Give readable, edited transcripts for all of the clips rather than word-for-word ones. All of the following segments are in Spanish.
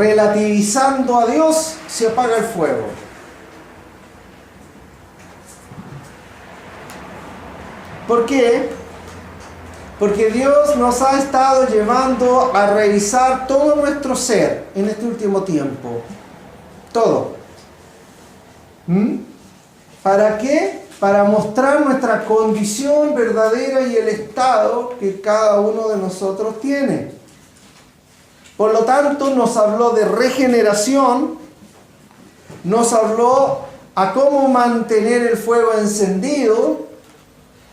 relativizando a Dios, se apaga el fuego. ¿Por qué? Porque Dios nos ha estado llevando a revisar todo nuestro ser en este último tiempo. Todo. ¿Para qué? Para mostrar nuestra condición verdadera y el estado que cada uno de nosotros tiene. Por lo tanto, nos habló de regeneración, nos habló a cómo mantener el fuego encendido.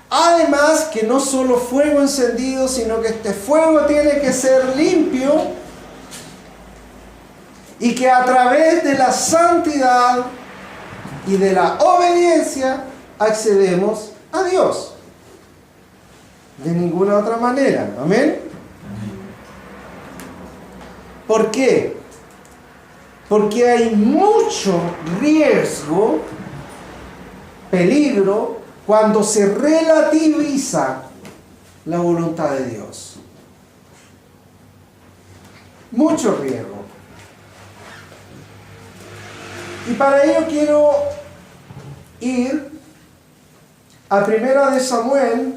Además, que no solo fuego encendido, sino que este fuego tiene que ser limpio y que a través de la santidad y de la obediencia accedemos a Dios. De ninguna otra manera. ¿Amén? ¿Por qué? Porque hay mucho riesgo, peligro, cuando se relativiza la voluntad de Dios. Mucho riesgo. Y para ello quiero ir a 1 de Samuel,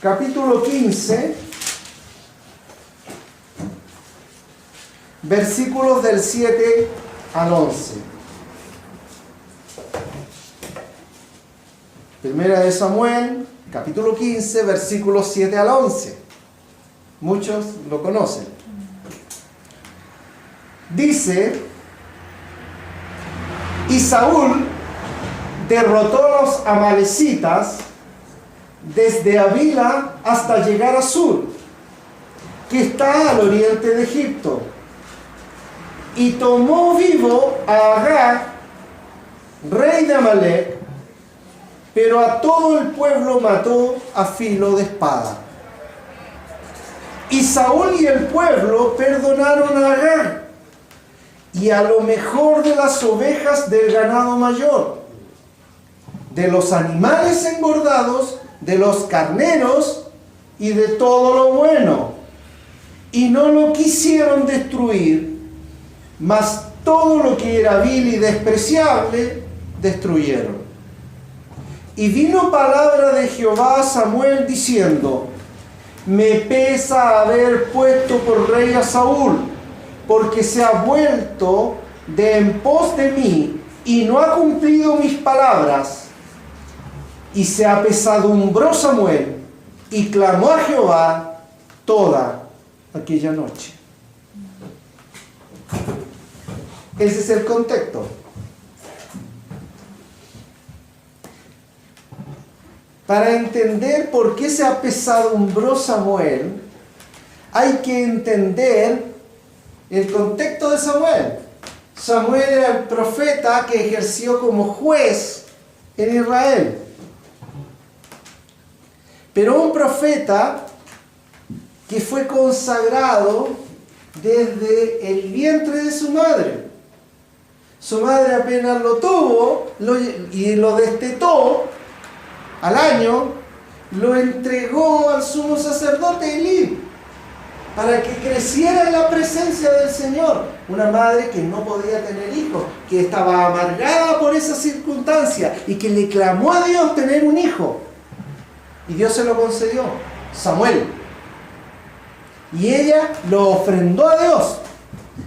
capítulo 15, versículos del 7 al 11. 1 de Samuel, capítulo 15, versículos 7 al 11. Muchos lo conocen. Dice: y Saúl derrotó a los amalecitas desde Havila hasta llegar a Sur, que está al oriente de Egipto, y tomó vivo a Agag, rey de Amalec, pero a todo el pueblo mató a filo de espada. Y Saúl y el pueblo perdonaron a Agag y a lo mejor de las ovejas del ganado mayor, de los animales engordados, de los carneros y de todo lo bueno. Y no lo quisieron destruir, mas todo lo que era vil y despreciable destruyeron. Y vino palabra de Jehová a Samuel diciendo: me pesa haber puesto por rey a Saúl, porque se ha vuelto de en pos de mí y no ha cumplido mis palabras. Y se apesadumbró Samuel y clamó a Jehová toda aquella noche. Ese es el contexto. Para entender por qué se apesadumbró Samuel, hay que entender el contexto de Samuel. Samuel era el profeta que ejerció como juez en Israel. Pero un profeta que fue consagrado desde el vientre de su madre. Su madre apenas lo tuvo y lo destetó al año, lo entregó al sumo sacerdote Elí para que creciera en la presencia del Señor. Una madre que no podía tener hijos, que estaba amargada por esa circunstancia y que le clamó a Dios tener un hijo. Y Dios se lo concedió, Samuel. Y ella lo ofrendó a Dios.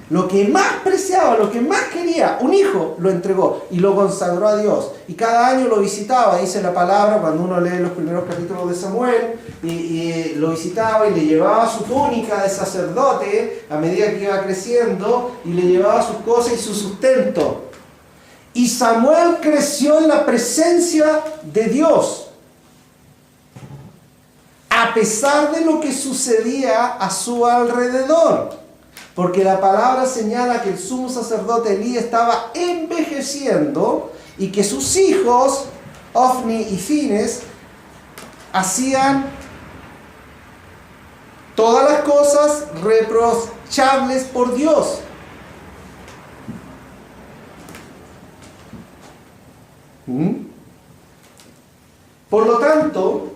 Lo que más preciaba, lo que más quería, un hijo, lo entregó y lo consagró a Dios. Y cada año lo visitaba, dice la palabra, cuando uno lee los primeros capítulos de Samuel, y lo visitaba y le llevaba su túnica de sacerdote a medida que iba creciendo, y le llevaba sus cosas y su sustento. Y Samuel creció en la presencia de Dios, a pesar de lo que sucedía a su alrededor. Porque la palabra señala que el sumo sacerdote Elí estaba envejeciendo y que sus hijos, Ofni y Fines, hacían todas las cosas reprochables por Dios. Por lo tanto,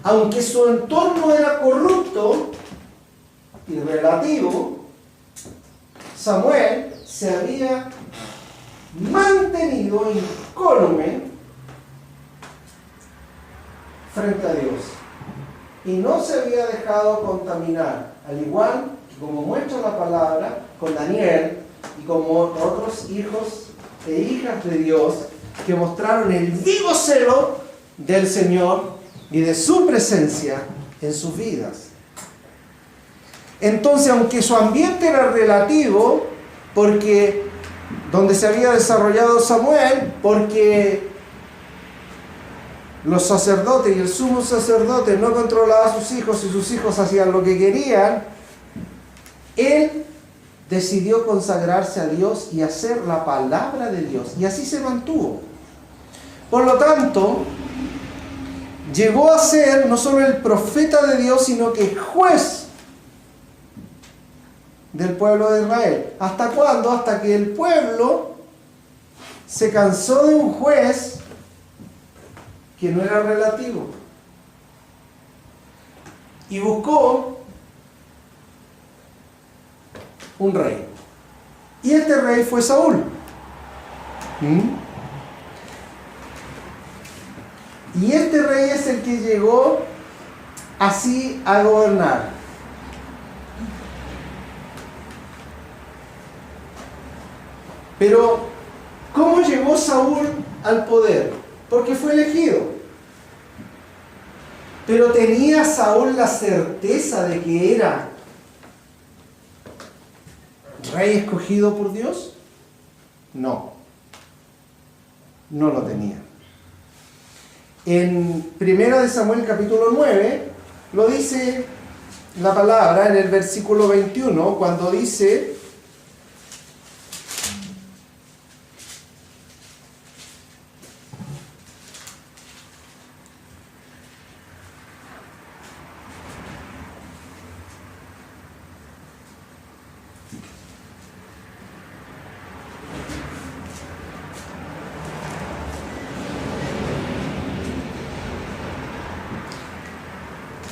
aunque su entorno era corrupto y relativo, Samuel se había mantenido incólume frente a Dios y no se había dejado contaminar, al igual que como muestra la palabra con Daniel y como otros hijos e hijas de Dios que mostraron el vivo celo del Señor y de su presencia en sus vidas. Entonces, aunque su ambiente era relativo, porque donde se había desarrollado Samuel, porque los sacerdotes y el sumo sacerdote no controlaban a sus hijos y sus hijos hacían lo que querían, él decidió consagrarse a Dios y hacer la palabra de Dios, y así se mantuvo. Por lo tanto, llegó a ser no solo el profeta de Dios, sino que juez del pueblo de Israel. ¿Hasta cuándo? Hasta que el pueblo se cansó de un juez que no era relativo y buscó un rey. Y este rey fue Saúl. Y este rey es el que llegó así a gobernar. Pero, ¿cómo llegó Saúl al poder? Porque fue elegido. Pero ¿tenía Saúl la certeza de que era rey escogido por Dios? No, no lo tenía. En 1 Samuel capítulo 9 lo dice la palabra en el versículo 21, cuando dice: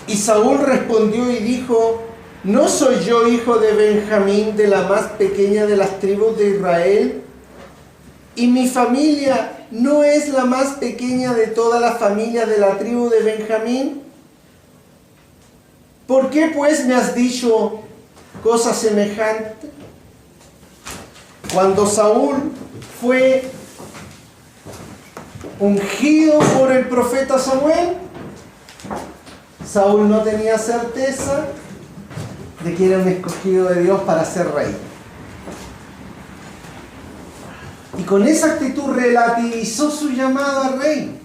y Saúl respondió y dijo: ¿no soy yo hijo de Benjamín, de la más pequeña de las tribus de Israel? ¿Y mi familia no es la más pequeña de toda la familia de la tribu de Benjamín? ¿Por qué pues me has dicho cosa semejante? Cuando Saúl fue ungido por el profeta Samuel, Saúl no tenía certeza de que era un escogido de Dios para ser rey. Y con esa actitud relativizó su llamado a rey.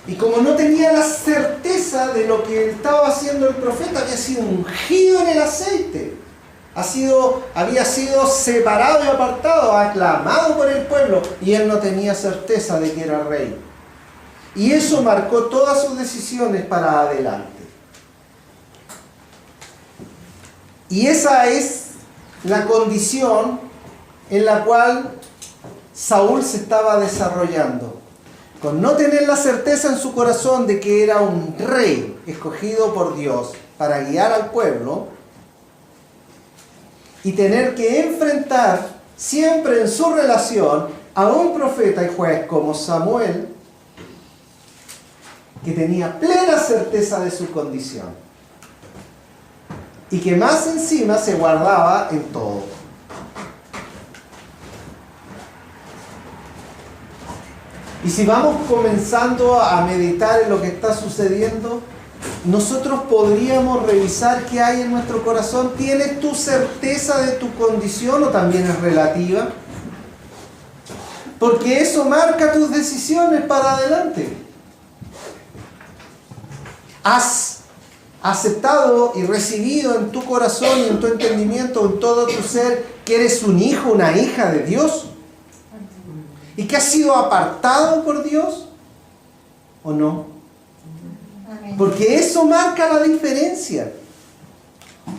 Y como no tenía la certeza de lo que estaba haciendo el profeta, había sido ungido en el aceite. Había sido separado y apartado, aclamado por el pueblo, y él no tenía certeza de que era rey. Y eso marcó todas sus decisiones para adelante. Y esa es la condición en la cual Saúl se estaba desarrollando. Con no tener la certeza en su corazón de que era un rey escogido por Dios para guiar al pueblo, y tener que enfrentar siempre en su relación a un profeta y juez como Samuel, que tenía plena certeza de su condición y que más encima se guardaba en todo. Y si vamos comenzando a meditar en lo que está sucediendo, nosotros podríamos revisar qué hay en nuestro corazón. ¿Tienes tu certeza de tu condición o también es relativa? Porque eso marca tus decisiones para adelante. ¿Has aceptado y recibido en tu corazón y en tu entendimiento, en todo tu ser, que eres un hijo, una hija de Dios? ¿Y que has sido apartado por Dios? ¿O no? Porque eso marca la diferencia.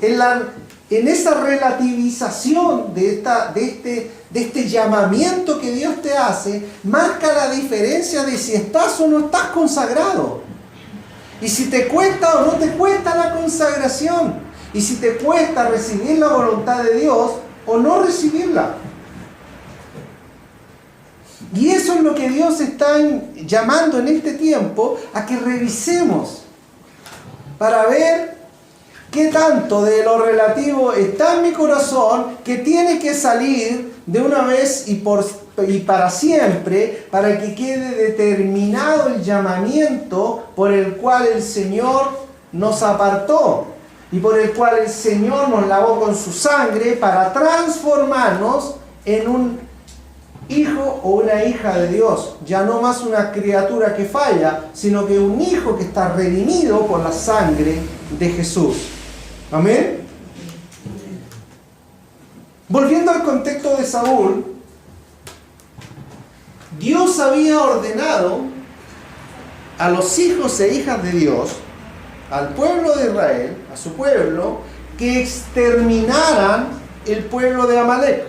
En esa relativización de este llamamiento que Dios te hace, marca la diferencia de si estás o no estás consagrado. Y si te cuesta o no te cuesta la consagración. Y si te cuesta recibir la voluntad de Dios, o no recibirla. Y eso es lo que Dios está llamando en este tiempo a que revisemos para ver qué tanto de lo relativo está en mi corazón que tiene que salir de una vez y para siempre, para que quede determinado el llamamiento por el cual el Señor nos apartó y por el cual el Señor nos lavó con su sangre para transformarnos en un hijo o una hija de Dios. Ya no más una criatura que falla, sino que un hijo que está redimido por la sangre de Jesús. Amén. Volviendo al contexto de Saúl, Dios había ordenado a los hijos e hijas de Dios, al pueblo de Israel, a su pueblo, que exterminaran el pueblo de Amalek.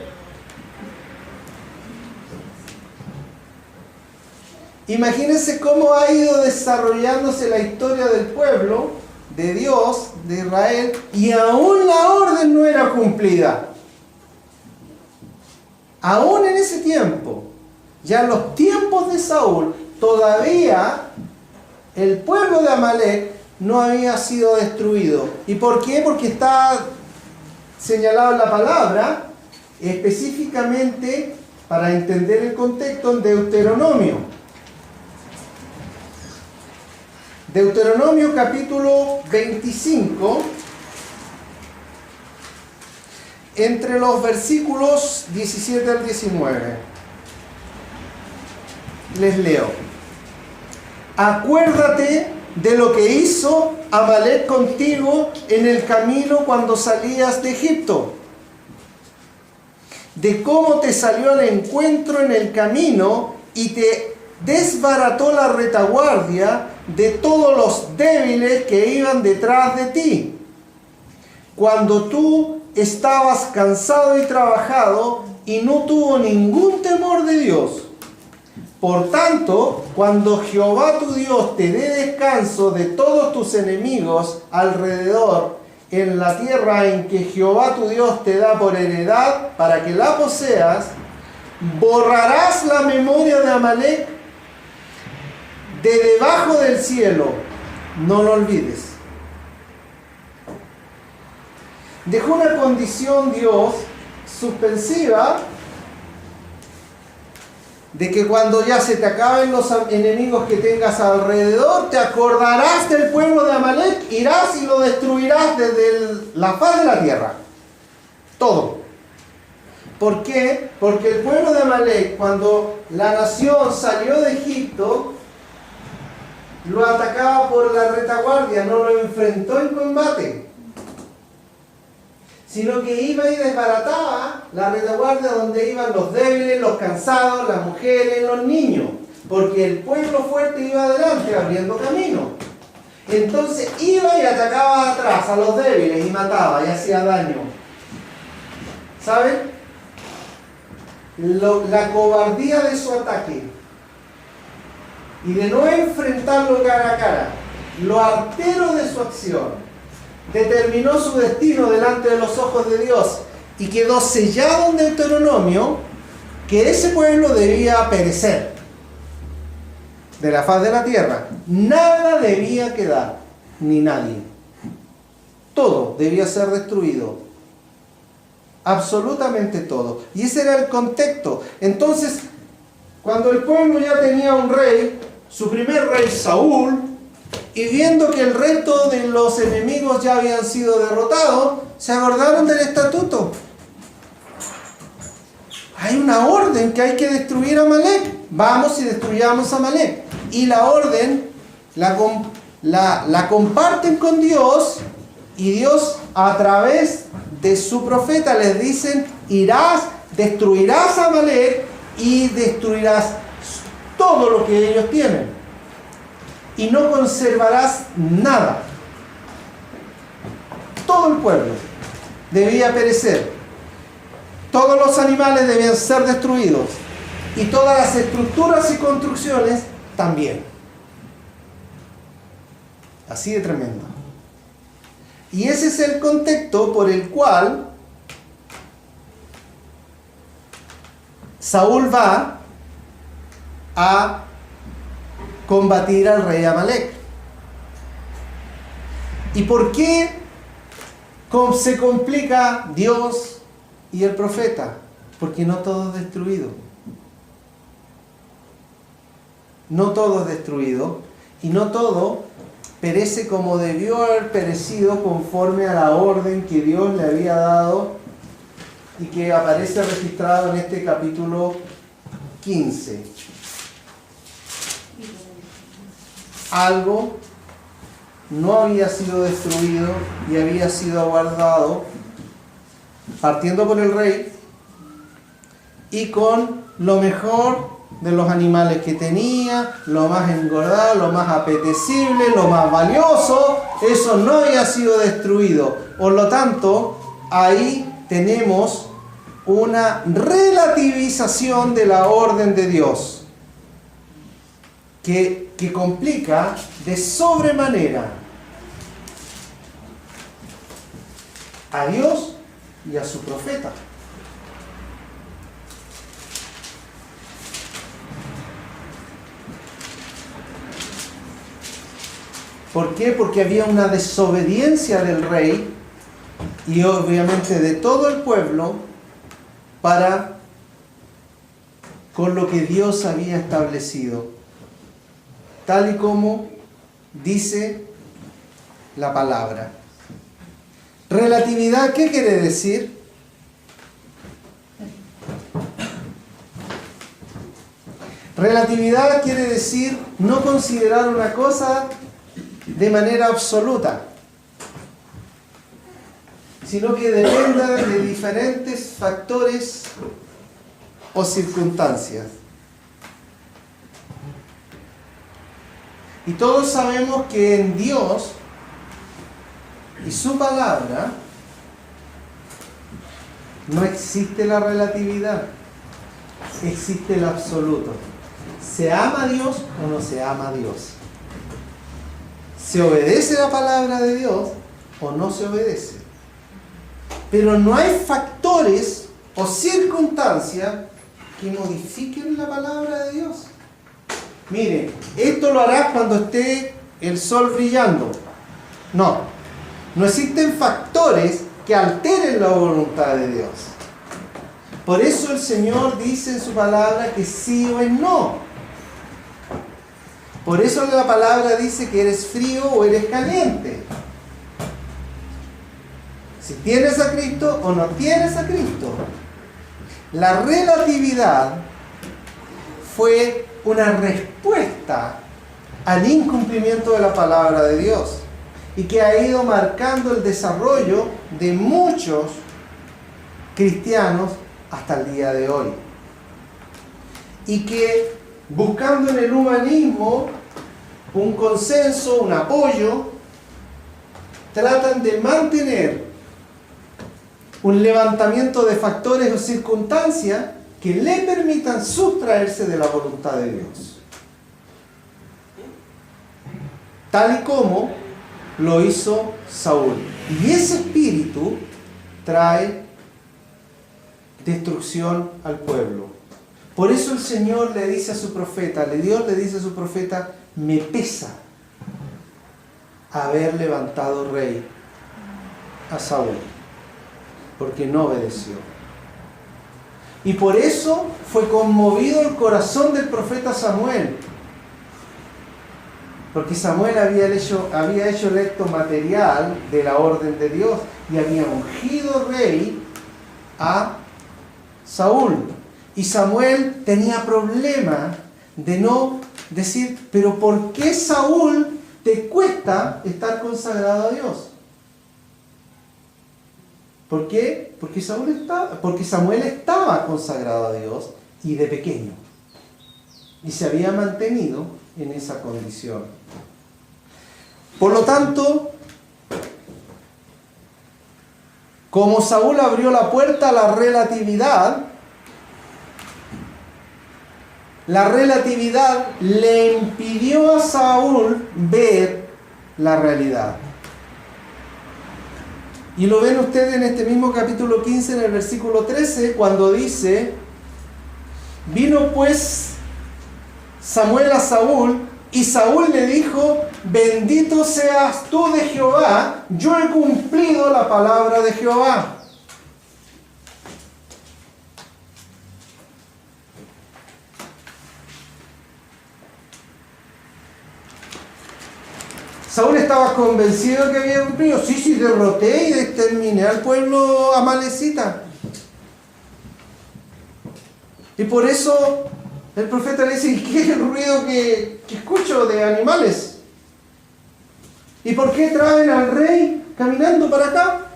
Imagínense cómo ha ido desarrollándose la historia del pueblo de Dios, de Israel, y aún la orden no era cumplida. Aún en ese tiempo, ya en los tiempos de Saúl, todavía el pueblo de Amalek no había sido destruido. ¿Y por qué? Porque está señalado en la palabra, específicamente para entender el contexto en Deuteronomio. Deuteronomio capítulo 25, entre los versículos 17 al 19. Les leo. Acuérdate de lo que hizo Amalek contigo en el camino cuando salías de Egipto, de cómo te salió al encuentro en el camino y te desbarató la retaguardia de todos los débiles que iban detrás de ti, cuando tú estabas cansado y trabajado y no tuvo ningún temor de Dios. Por tanto, cuando Jehová tu Dios te dé descanso de todos tus enemigos alrededor en la tierra en que Jehová tu Dios te da por heredad para que la poseas, borrarás la memoria de Amalek de debajo del cielo, no lo olvides. Dejó una condición Dios suspensiva de que cuando ya se te acaben los enemigos que tengas alrededor, te acordarás del pueblo de Amalek, irás y lo destruirás desde la faz de la tierra. Todo. ¿Por qué? Porque el pueblo de Amalek, cuando la nación salió de Egipto, lo atacaba por la retaguardia, no lo enfrentó en combate, sino que iba y desbarataba la retaguardia donde iban los débiles, los cansados, las mujeres, los niños, porque el pueblo fuerte iba adelante abriendo camino. Entonces iba y atacaba atrás a los débiles y mataba y hacía daño. ¿Saben? La cobardía de su ataque y de no enfrentarlo cara a cara, lo artero de su acción, determinó su destino delante de los ojos de Dios y quedó sellado en Deuteronomio que ese pueblo debía perecer de la faz de la tierra. Nada debía quedar, ni nadie. Todo debía ser destruido. Absolutamente todo. Y ese era el contexto. Entonces, cuando el pueblo ya tenía un rey, su primer rey Saúl, y viendo que el resto de los enemigos ya habían sido derrotados, se acordaron del estatuto. Hay una orden que hay que destruir a Amalek. Vamos y destruyamos a Amalek. Y la orden la comparten con Dios, y Dios a través de su profeta les dicen: irás, destruirás a Amalek y destruirás todo lo que ellos tienen. Y no conservarás nada. Todo el pueblo debía perecer. Todos los animales debían ser destruidos. Y todas las estructuras y construcciones también. Así de tremendo. Y ese es el contexto por el cual Saúl va a combatir al rey Amalek. ¿Y por qué se complica Dios y el profeta? Porque no todo es destruido. No todo es destruido y no todo perece como debió haber perecido conforme a la orden que Dios le había dado y que aparece registrado en este capítulo 15. Algo no había sido destruido y había sido guardado, partiendo por el rey y con lo mejor de los animales que tenía, lo más engordado, lo más apetecible, lo más valioso. Eso no había sido destruido. Por lo tanto, ahí tenemos una relativización de la orden de Dios que complica de sobremanera a Dios y a su profeta. ¿Por qué? Porque había una desobediencia del rey y obviamente de todo el pueblo para con lo que Dios había establecido, tal y como dice la palabra. Relatividad, ¿qué quiere decir? Relatividad quiere decir no considerar una cosa de manera absoluta, sino que dependa de diferentes factores o circunstancias. Y todos sabemos que en Dios y su palabra no existe la relatividad, existe el absoluto. ¿Se ama a Dios o no se ama a Dios? ¿Se obedece la palabra de Dios o no se obedece? Pero no hay factores o circunstancias que modifiquen la palabra de Dios. Mire, esto lo harás cuando esté el sol brillando. No existen factores que alteren la voluntad de Dios. Por eso el Señor dice en su palabra que sí o es no. Por eso la palabra dice que eres frío o eres caliente. Si tienes a Cristo o no tienes a Cristo. La relatividad fue una respuesta al incumplimiento de la palabra de Dios y que ha ido marcando el desarrollo de muchos cristianos hasta el día de hoy. Y que buscando en el humanismo un consenso, un apoyo, tratan de mantener un levantamiento de factores o circunstancias que le permitan sustraerse de la voluntad de Dios. Tal y como lo hizo Saúl. Y ese espíritu trae destrucción al pueblo. Por eso el Señor le dice a su profeta, Dios le dice a su profeta, me pesa haber levantado rey a Saúl, porque no obedeció. Y por eso fue conmovido el corazón del profeta Samuel, porque Samuel había hecho el acto material de la orden de Dios y había ungido rey a Saúl. Y Samuel tenía problema de no decir, pero ¿por qué Saúl te cuesta estar consagrado a Dios? ¿Por qué? Porque Samuel estaba consagrado a Dios y de pequeño. Y se había mantenido en esa condición. Por lo tanto, como Saúl abrió la puerta a la relatividad le impidió a Saúl ver la realidad. Y lo ven ustedes en este mismo capítulo 15, en el versículo 13, cuando dice, Vino pues Samuel a Saúl, y Saúl le dijo: bendito seas tú de Jehová, yo he cumplido la palabra de Jehová. Saúl estaba convencido que había cumplido. Sí, derroté y exterminé al pueblo amalecita. Y por eso el profeta le dice: ¿qué es el ruido que escucho de animales? ¿Y por qué traen al rey caminando para acá?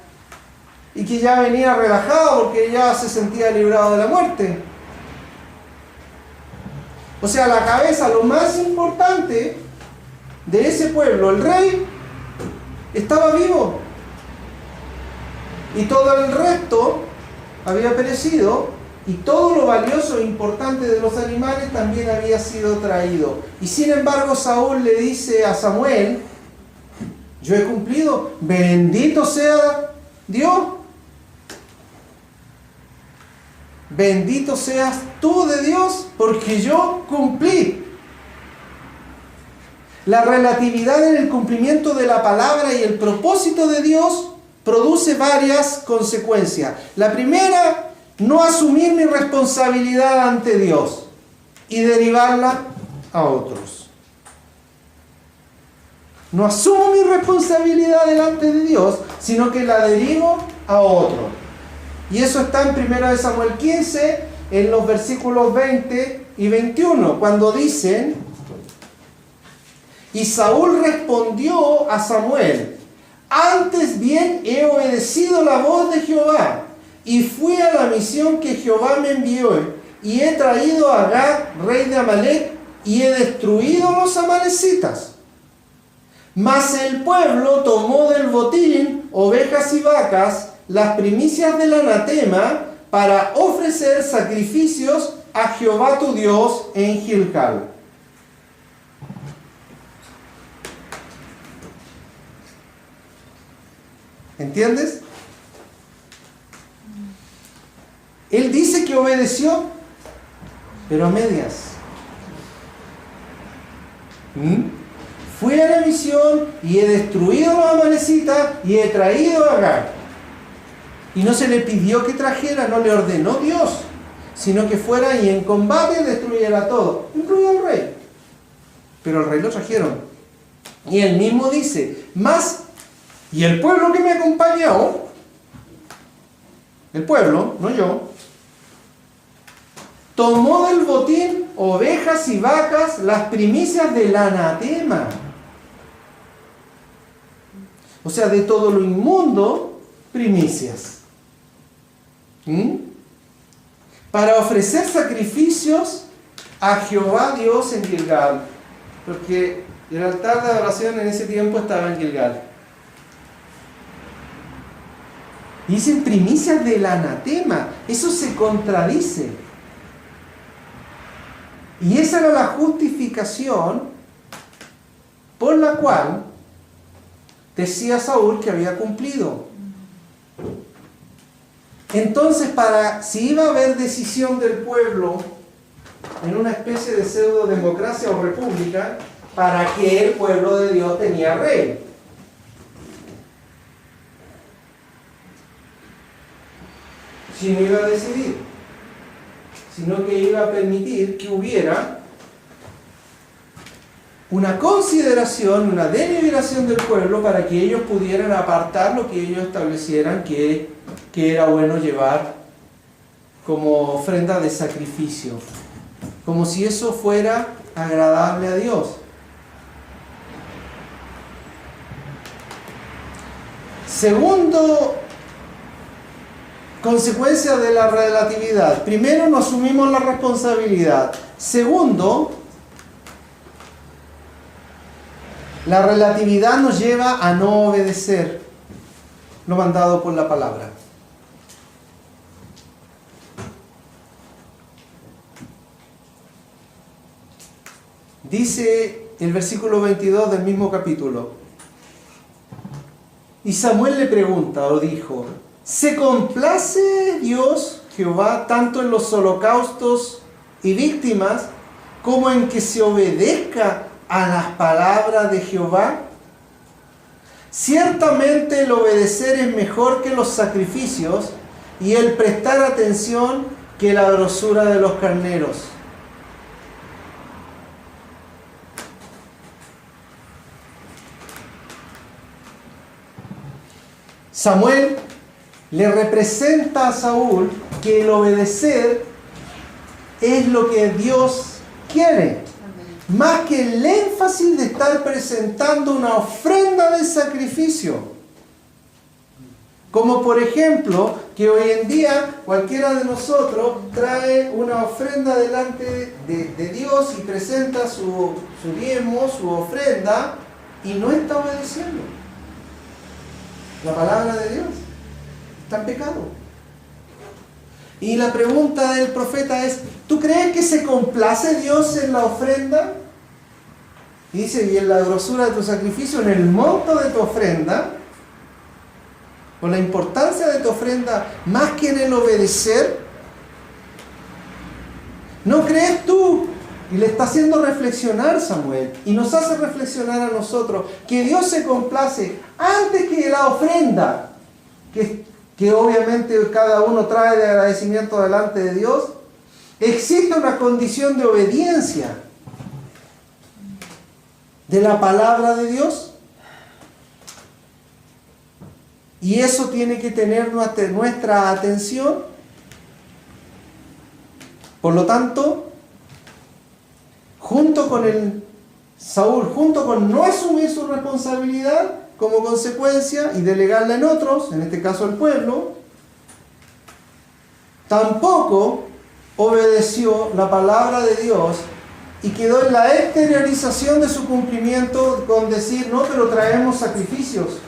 Y que ya venía relajado porque ya se sentía librado de la muerte. O sea, la cabeza, lo más importante de ese pueblo, el rey, estaba vivo. Y todo el resto había perecido. Y todo lo valioso e importante de los animales también había sido traído. Y sin embargo Saúl le dice a Samuel: yo he cumplido, bendito sea Dios. Bendito seas tú de Dios, porque yo cumplí. La relatividad en el cumplimiento de la palabra y el propósito de Dios produce varias consecuencias. La primera: no asumir mi responsabilidad ante Dios y derivarla a otros. No asumo mi responsabilidad delante de Dios, sino que la derivo a otros. Y eso está en 1 Samuel 15, en los versículos 20 y 21, cuando dicen: y Saúl respondió a Samuel: antes bien he obedecido la voz de Jehová, y fui a la misión que Jehová me envió, y he traído a Agag, rey de Amalec, y he destruido los amalecitas. Mas el pueblo tomó del botín ovejas y vacas, las primicias del anatema, para ofrecer sacrificios a Jehová tu Dios en Gilgal. ¿Entiendes? Él dice que obedeció, pero a medias. Fui a la misión y he destruido a los amalecitas y he traído a Agag. Y no se le pidió que trajera, no le ordenó Dios, sino que fuera y en combate destruyera todo, incluido al rey. Pero al rey lo trajeron. Y él mismo dice: más, y el pueblo que me acompañó, el pueblo, no yo, tomó del botín ovejas y vacas, las primicias del anatema. O sea, de todo lo inmundo, primicias. Para ofrecer sacrificios a Jehová Dios en Gilgal. Porque el altar de adoración en ese tiempo estaba en Gilgal. Dicen primicias del anatema. Eso se contradice. Y esa era la justificación por la cual decía Saúl que había cumplido. Entonces, si iba a haber decisión del pueblo en una especie de pseudo-democracia o república, ¿para qué el pueblo de Dios tenía rey? Si no iba a decidir, sino que iba a permitir que hubiera una consideración, una deliberación del pueblo para que ellos pudieran apartar lo que ellos establecieran que era bueno llevar como ofrenda de sacrificio, como si eso fuera agradable a Dios. Segundo, consecuencia de la relatividad. Primero, no asumimos la responsabilidad. Segundo, la relatividad nos lleva a no obedecer lo mandado por la palabra. Dice el versículo 22 del mismo capítulo: y Samuel le pregunta o dijo: ¿se complace Dios, Jehová, tanto en los holocaustos y víctimas como en que se obedezca a las palabras de Jehová? Ciertamente el obedecer es mejor que los sacrificios y el prestar atención que la grosura de los carneros. Samuel le representa a Saúl que el obedecer es lo que Dios quiere, más que el énfasis de estar presentando una ofrenda de sacrificio. Como por ejemplo, que hoy en día cualquiera de nosotros trae una ofrenda delante de Dios y presenta su diezmo, su ofrenda, y no está obedeciendo la palabra de Dios. Está en pecado. Y la pregunta del profeta es, ¿tú crees que se complace Dios en la ofrenda? Y dice, y en la grosura de tu sacrificio, en el monto de tu ofrenda, o la importancia de tu ofrenda, más que en el obedecer. ¿No crees tú? Y le está haciendo reflexionar Samuel, y nos hace reflexionar a nosotros, que Dios se complace antes que la ofrenda, que obviamente cada uno trae de agradecimiento delante de Dios. Existe una condición de obediencia de la palabra de Dios, y eso tiene que tener nuestra atención. Por lo tanto, Saúl, junto con no asumir su responsabilidad como consecuencia y delegarla en otros, en este caso el pueblo, tampoco obedeció la palabra de Dios y quedó en la exteriorización de su cumplimiento con decir, no, pero traemos sacrificios.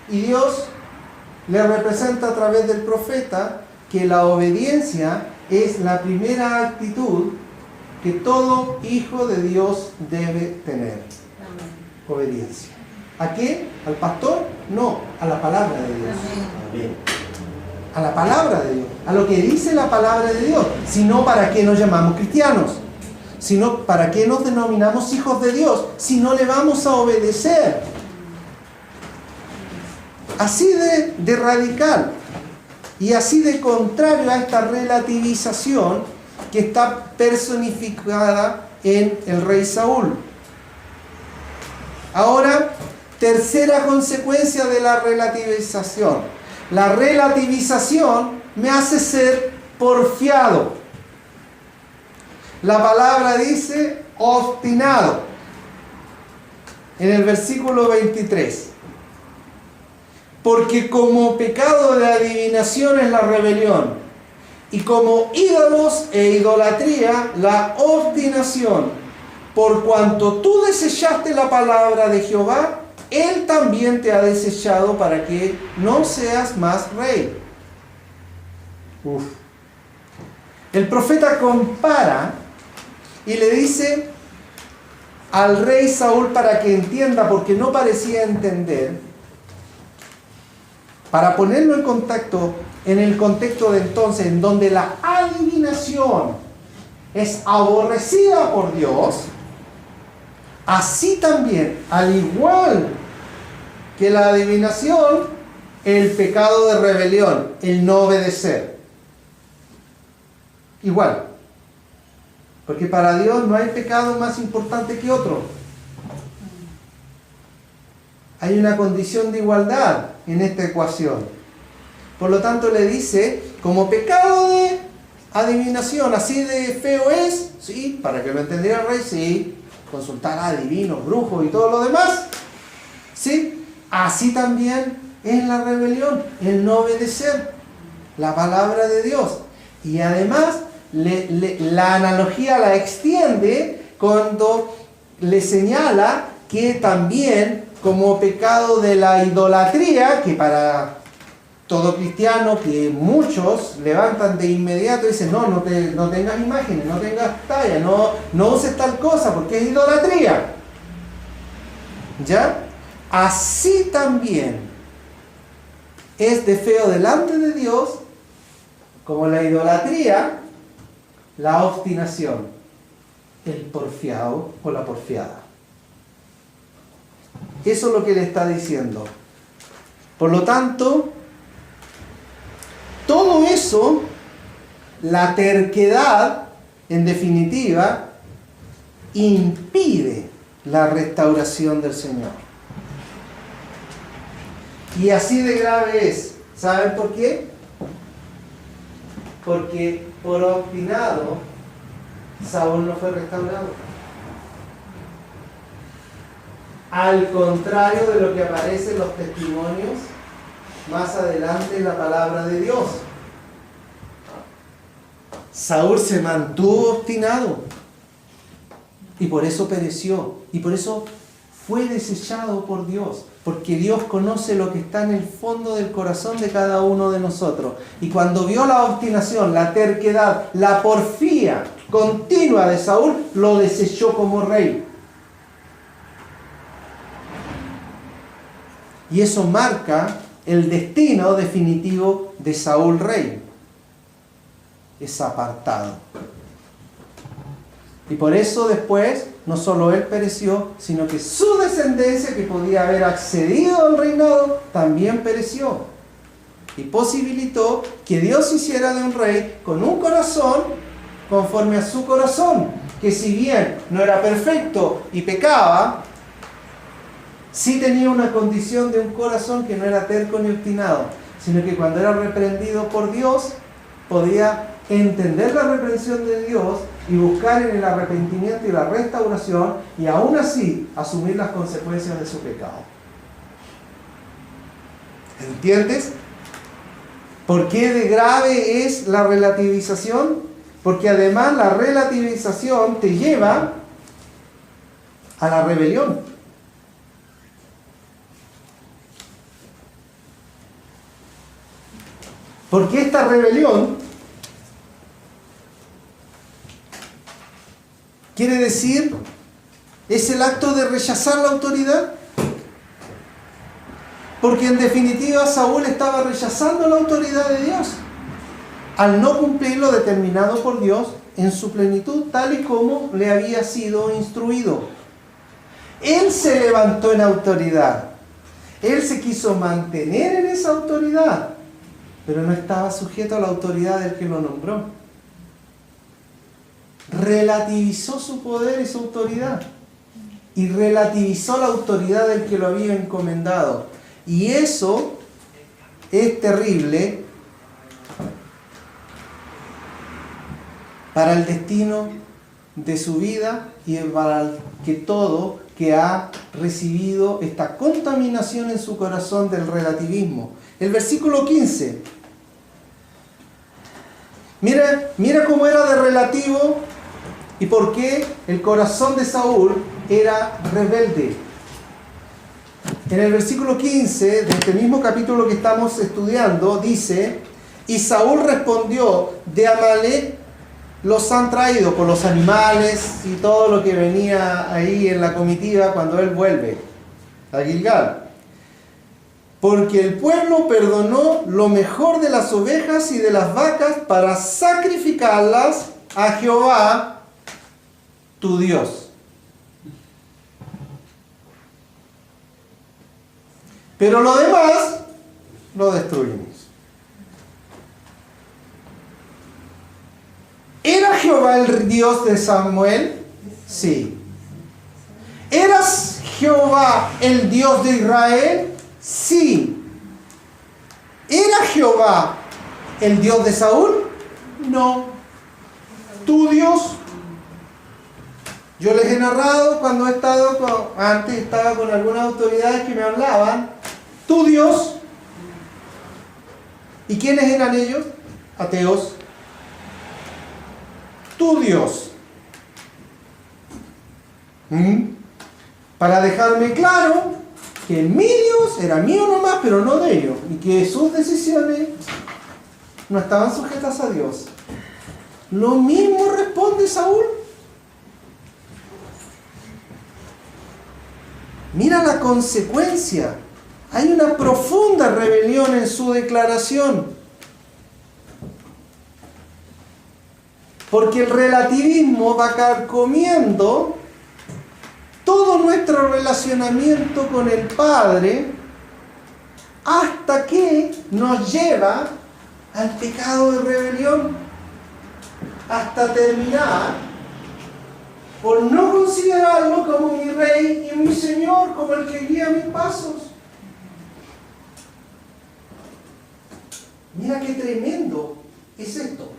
Y Dios le representa a través del profeta que la obediencia es la primera actitud que todo hijo de Dios debe tener. Obediencia. ¿A qué? ¿Al pastor? No, a la palabra de Dios. Amén. A la palabra de Dios, a lo que dice la palabra de Dios. Si no, ¿para qué nos llamamos cristianos? Si no, ¿para qué nos denominamos hijos de Dios? Si no le vamos a obedecer. Así de radical y así de contrario a esta relativización que está personificada en el rey Saúl. Ahora, tercera consecuencia de la relativización. La relativización me hace ser porfiado. La palabra dice obstinado en el versículo 23. Porque como pecado de adivinación es la rebelión, y como ídolos e idolatría la obstinación. Por cuanto tú desechaste la palabra de Jehová, Él también te ha desechado para que no seas más rey. El profeta compara y le dice al rey Saúl para que entienda, porque no parecía entender, para ponerlo en el contexto de entonces, en donde la adivinación es aborrecida por Dios, así también, al igual que la adivinación, el pecado de rebelión, el no obedecer. Igual. Porque para Dios no hay pecado más importante que otro. Hay una condición de igualdad en esta ecuación. Por lo tanto le dice, como pecado de adivinación, así de feo es, sí, para que lo entendiera el rey, sí, consultar a adivinos, brujos y todo lo demás, sí, así también es la rebelión, el no obedecer la palabra de Dios. Y además la analogía la extiende cuando le señala que también como pecado de la idolatría, que para todo cristiano, que muchos levantan de inmediato y dicen, no tengas imágenes, no tengas talla, no uses tal cosa porque es idolatría. ¿Ya? Así también es de feo delante de Dios, como la idolatría, la obstinación, el porfiado o la porfiada. Eso es lo que le está diciendo. Por lo tanto, todo eso, la terquedad, en definitiva, impide la restauración del Señor. Y así de grave es. ¿Saben por qué? Porque por obstinado, Saúl no fue restaurado. Al contrario de lo que aparece en los testimonios más adelante en la palabra de Dios. Saúl se mantuvo obstinado y por eso pereció, y por eso fue desechado por Dios, porque Dios conoce lo que está en el fondo del corazón de cada uno de nosotros. Y cuando vio la obstinación, la terquedad, la porfía continua de Saúl, lo desechó como rey. Y eso marca el destino definitivo de Saúl rey. Es apartado. Y por eso después, no solo él pereció, sino que su descendencia, que podía haber accedido al reinado, también pereció. Y posibilitó que Dios hiciera de un rey con un corazón conforme a su corazón, que si bien no era perfecto y pecaba, sí tenía una condición de un corazón que no era terco ni obstinado, sino que cuando era reprendido por Dios, podía entender la reprensión de Dios y buscar en el arrepentimiento y la restauración, y aún así asumir las consecuencias de su pecado. ¿Entiendes? ¿Por qué de grave es la relativización? Porque además la relativización te lleva a la rebelión. Porque esta rebelión quiere decir, es el acto de rechazar la autoridad. Porque en definitiva Saúl estaba rechazando la autoridad de Dios al no cumplir lo determinado por Dios en su plenitud, tal y como le había sido instruido. Él se levantó en autoridad. Él se quiso mantener en esa autoridad, pero no estaba sujeto a la autoridad del que lo nombró. Relativizó su poder y su autoridad. Y relativizó la autoridad del que lo había encomendado. Y eso es terrible para el destino de su vida y para que todo que ha recibido esta contaminación en su corazón del relativismo. El versículo 15. Mira cómo era de relativo y por qué el corazón de Saúl era rebelde. En el versículo 15 de este mismo capítulo que estamos estudiando, dice: y Saúl respondió, de Amalec los han traído, por los animales y todo lo que venía ahí en la comitiva cuando él vuelve a Gilgal. Porque el pueblo perdonó lo mejor de las ovejas y de las vacas para sacrificarlas a Jehová, tu Dios. Pero lo demás lo destruimos. ¿Era Jehová el Dios de Samuel? Sí. ¿Era Jehová el Dios de Israel? Sí. ¿Era Jehová el Dios de Saúl? No. ¿Tu Dios? Yo les he narrado cuando he estado antes estaba con algunas autoridades que me hablaban. ¿Tu Dios? ¿Y quiénes eran ellos? Ateos. Tu Dios. Para dejarme claro que mi Dios era mío nomás, pero no de ellos, y que sus decisiones no estaban sujetas a Dios. Lo mismo responde Saúl. Mira la consecuencia. Hay una profunda rebelión en su declaración. Porque el relativismo va carcomiendo todo nuestro relacionamiento con el Padre hasta que nos lleva al pecado de rebelión, hasta terminar por no considerarlo como mi Rey y mi Señor, como el que guía mis pasos. Mira qué tremendo es esto.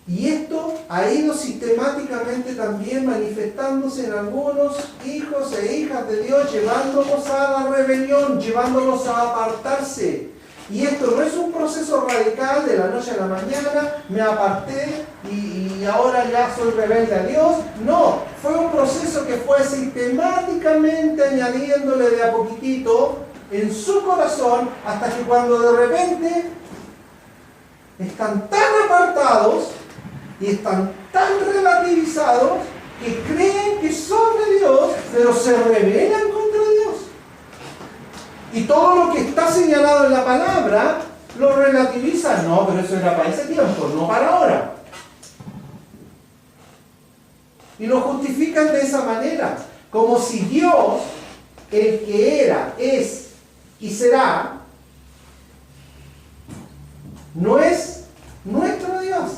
Y esto ha ido sistemáticamente también manifestándose en algunos hijos e hijas de Dios, llevándolos a la rebelión, llevándolos a apartarse. Y esto no es un proceso radical de la noche a la mañana, me aparté y ahora ya soy rebelde a Dios. No, fue un proceso que fue sistemáticamente añadiéndole de a poquitito en su corazón, hasta que cuando de repente están tan apartados y están tan relativizados que creen que son de Dios, pero se rebelan contra Dios. Y todo lo que está señalado en la palabra lo relativizan. No, pero eso era para ese tiempo, no para ahora. Y lo justifican de esa manera, como si Dios, el que era, es y será, no es nuestro Dios.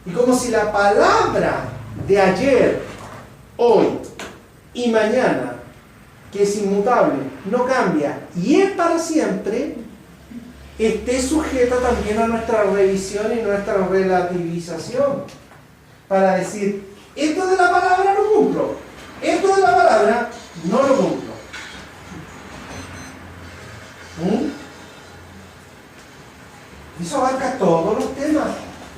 Y como si la palabra de ayer, hoy y mañana, que es inmutable, no cambia y es para siempre, esté sujeta también a nuestra revisión y nuestra relativización. Para decir, esto de la palabra lo cumplo, esto de la palabra no lo cumplo. Eso abarca todos los temas.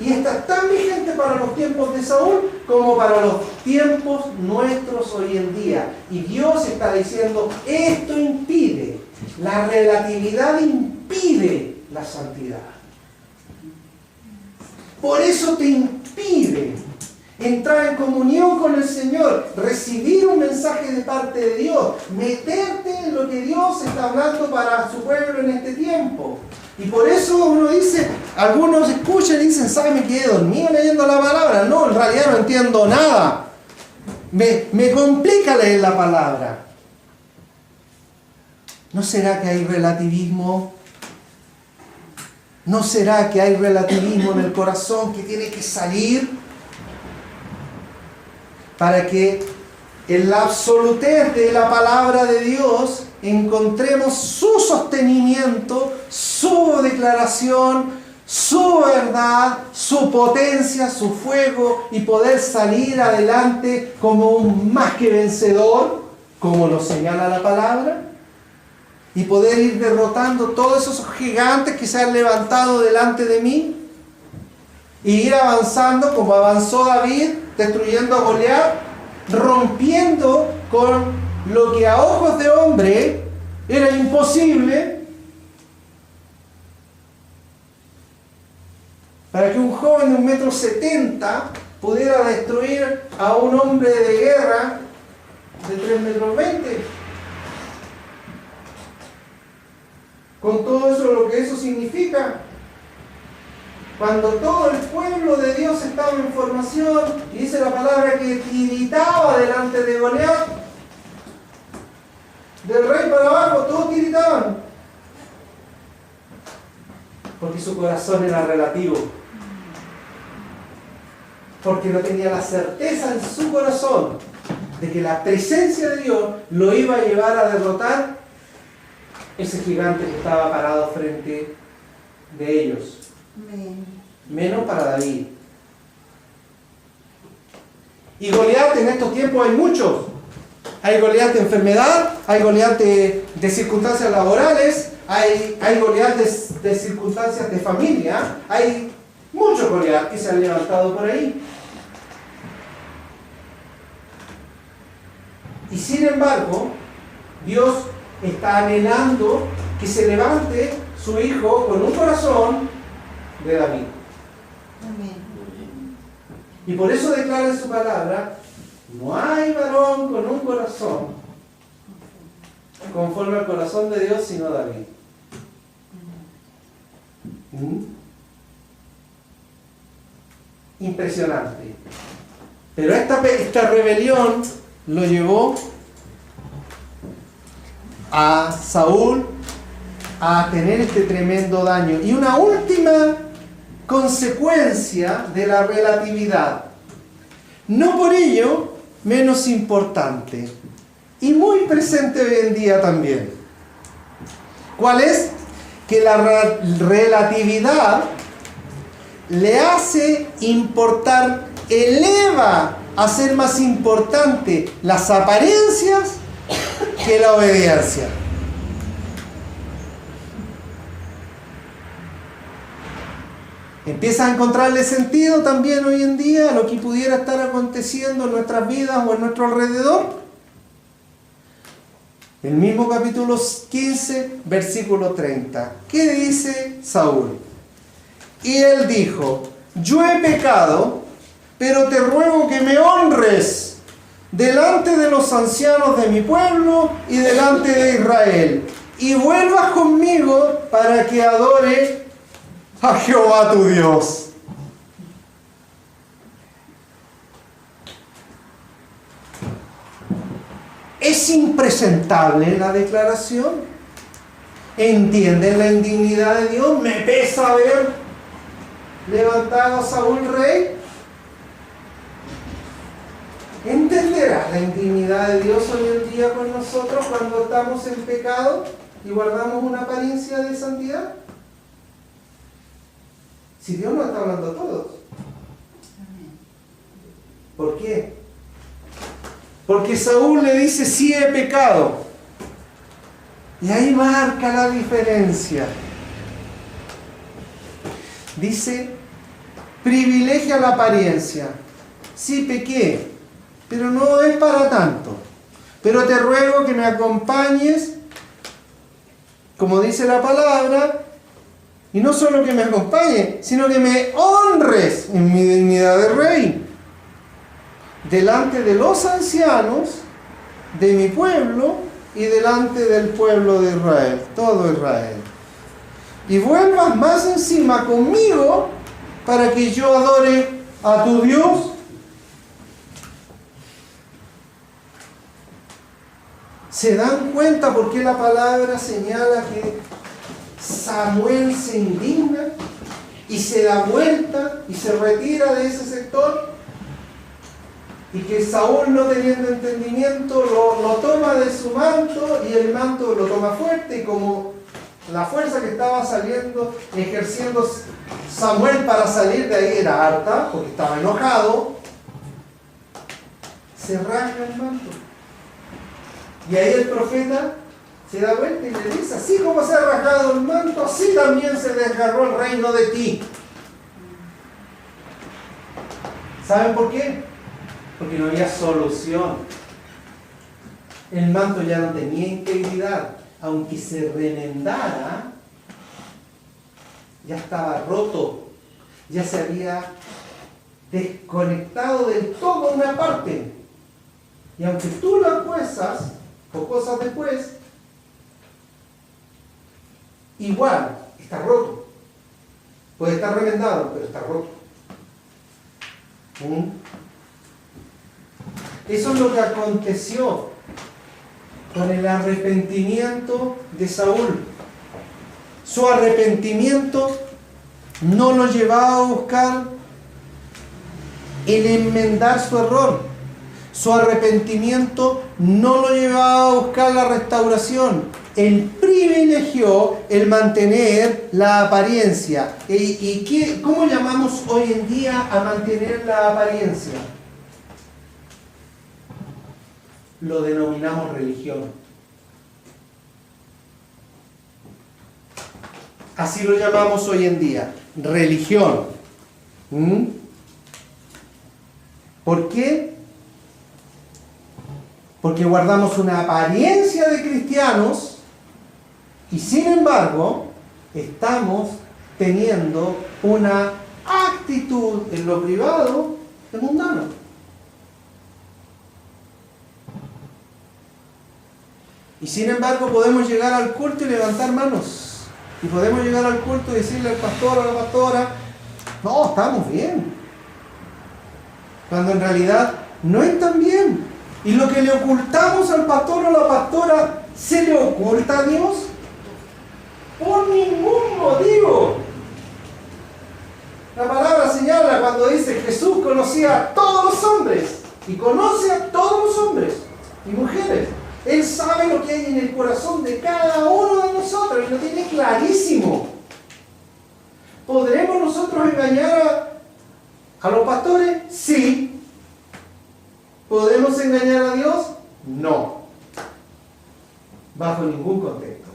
Y está tan vigente para los tiempos de Saúl como para los tiempos nuestros hoy en día. Y Dios está diciendo, esto impide, la relatividad impide la santidad. Por eso te impide entrar en comunión con el Señor, recibir un mensaje de parte de Dios, meterte en lo que Dios está hablando para su pueblo en este tiempo. Y por eso uno dice, algunos escuchan y dicen, ¿sabe? Me quedé dormido leyendo la palabra. No, en realidad no entiendo nada. Me complica leer la palabra. ¿No será que hay relativismo? ¿No será que hay relativismo en el corazón que tiene que salir para que en la absolutez de la palabra de Dios encontremos su sostenimiento, su declaración, su verdad, su potencia, su fuego, y poder salir adelante como un más que vencedor, como lo señala la palabra, y poder ir derrotando todos esos gigantes que se han levantado delante de mí, y ir avanzando como avanzó David, destruyendo a Goliat, rompiendo con lo que a ojos de hombre era imposible, para que un joven de 1,70 m pudiera destruir a un hombre de guerra de 3,20 m. Con todo eso, lo que eso significa, cuando todo el pueblo de Dios estaba en formación, y dice la palabra que tiritaba delante de Goliat, del rey para abajo, todos tiritaban, porque su corazón era relativo, porque no tenía la certeza en su corazón de que la presencia de Dios lo iba a llevar a derrotar ese gigante que estaba parado frente de ellos. Menos para David. Y Goliat en estos tiempos hay muchos. Hay Goliat de enfermedad, hay Goliat de circunstancias laborales, hay Goliat de circunstancias de familia, hay muchos Goliat que se han levantado por ahí. Y sin embargo, Dios está anhelando que se levante su hijo con un corazón de David. Amén. Y por eso declara en su palabra, no hay varón con un corazón conforme al corazón de Dios sino David. impresionante. Pero esta rebelión lo llevó a Saúl a tener este tremendo daño. Y una última consecuencia de la relatividad, no por ello menos importante, y muy presente hoy en día también. ¿Cuál es? Que la relatividad le hace importar, eleva a ser más importante las apariencias que la obediencia. Empieza a encontrarle sentido también hoy en día a lo que pudiera estar aconteciendo en nuestras vidas o en nuestro alrededor. El mismo capítulo 15, versículo 30. ¿Qué dice Saúl? Y él dijo: yo he pecado, pero te ruego que me honres delante de los ancianos de mi pueblo y delante de Israel, y vuelvas conmigo para que adore a Jehová tu Dios. Es impresentable la declaración. ¿Entienden la indignidad de Dios? Me pesa haber levantado a Saúl rey. ¿Entenderá la indignidad de Dios hoy en día con nosotros cuando estamos en pecado y guardamos una apariencia de santidad? Si Dios nos está hablando a todos. ¿Por qué? Porque Saúl le dice: sí he pecado. Y ahí marca la diferencia. Dice: privilegia la apariencia. Sí pequé, pero no es para tanto. Pero te ruego que me acompañes, como dice la palabra, y no solo que me acompañes, sino que me honres en mi dignidad de rey, delante de los ancianos de mi pueblo y delante del pueblo de Israel, todo Israel. Y vuelvas más encima conmigo para que yo adore a tu Dios. ¿Se dan cuenta por qué la palabra señala que Samuel se indigna y se da vuelta y se retira de ese sector? Y que Saúl, no teniendo entendimiento, lo toma de su manto, y el manto lo toma fuerte, y como la fuerza que estaba ejerciendo Samuel para salir de ahí era harta, porque estaba enojado, se rasga el manto. Y ahí el profeta se da vuelta y le dice: así como se ha rasgado el manto, así también se desgarró el reino de ti. ¿Saben por qué? Porque no había solución. El manto ya no tenía integridad. Aunque se remendara, ya estaba roto. Ya se había desconectado del todo una parte. Y aunque tú lo cuezas, o cosas después, igual está roto. Puede estar remendado, pero está roto. Eso es lo que aconteció con el arrepentimiento de Saúl. Su arrepentimiento no lo llevaba a buscar el enmendar su error. Su arrepentimiento no lo llevaba a buscar la restauración. Él privilegió el mantener la apariencia. ¿Cómo llamamos hoy en día a mantener la apariencia? Lo denominamos religión. Así lo llamamos hoy en día, religión. ¿Por qué? Porque guardamos una apariencia de cristianos y sin embargo estamos teniendo una actitud en lo privado de mundano. Y sin embargo podemos llegar al culto y levantar manos. Y podemos llegar al culto y decirle al pastor o a la pastora: no, estamos bien. cuando en realidad no están bien. Y lo que le ocultamos al pastor o la pastora, ¿se le oculta a Dios? Por ningún motivo. La palabra señala cuando dice Jesús conocía a todos los hombres y conoce a todos los hombres y mujeres. Él sabe lo que hay en el corazón de cada uno de nosotros y lo tiene clarísimo. ¿Podremos nosotros engañar a los pastores? Sí. ¿Podemos engañar a Dios? No. Bajo ningún contexto.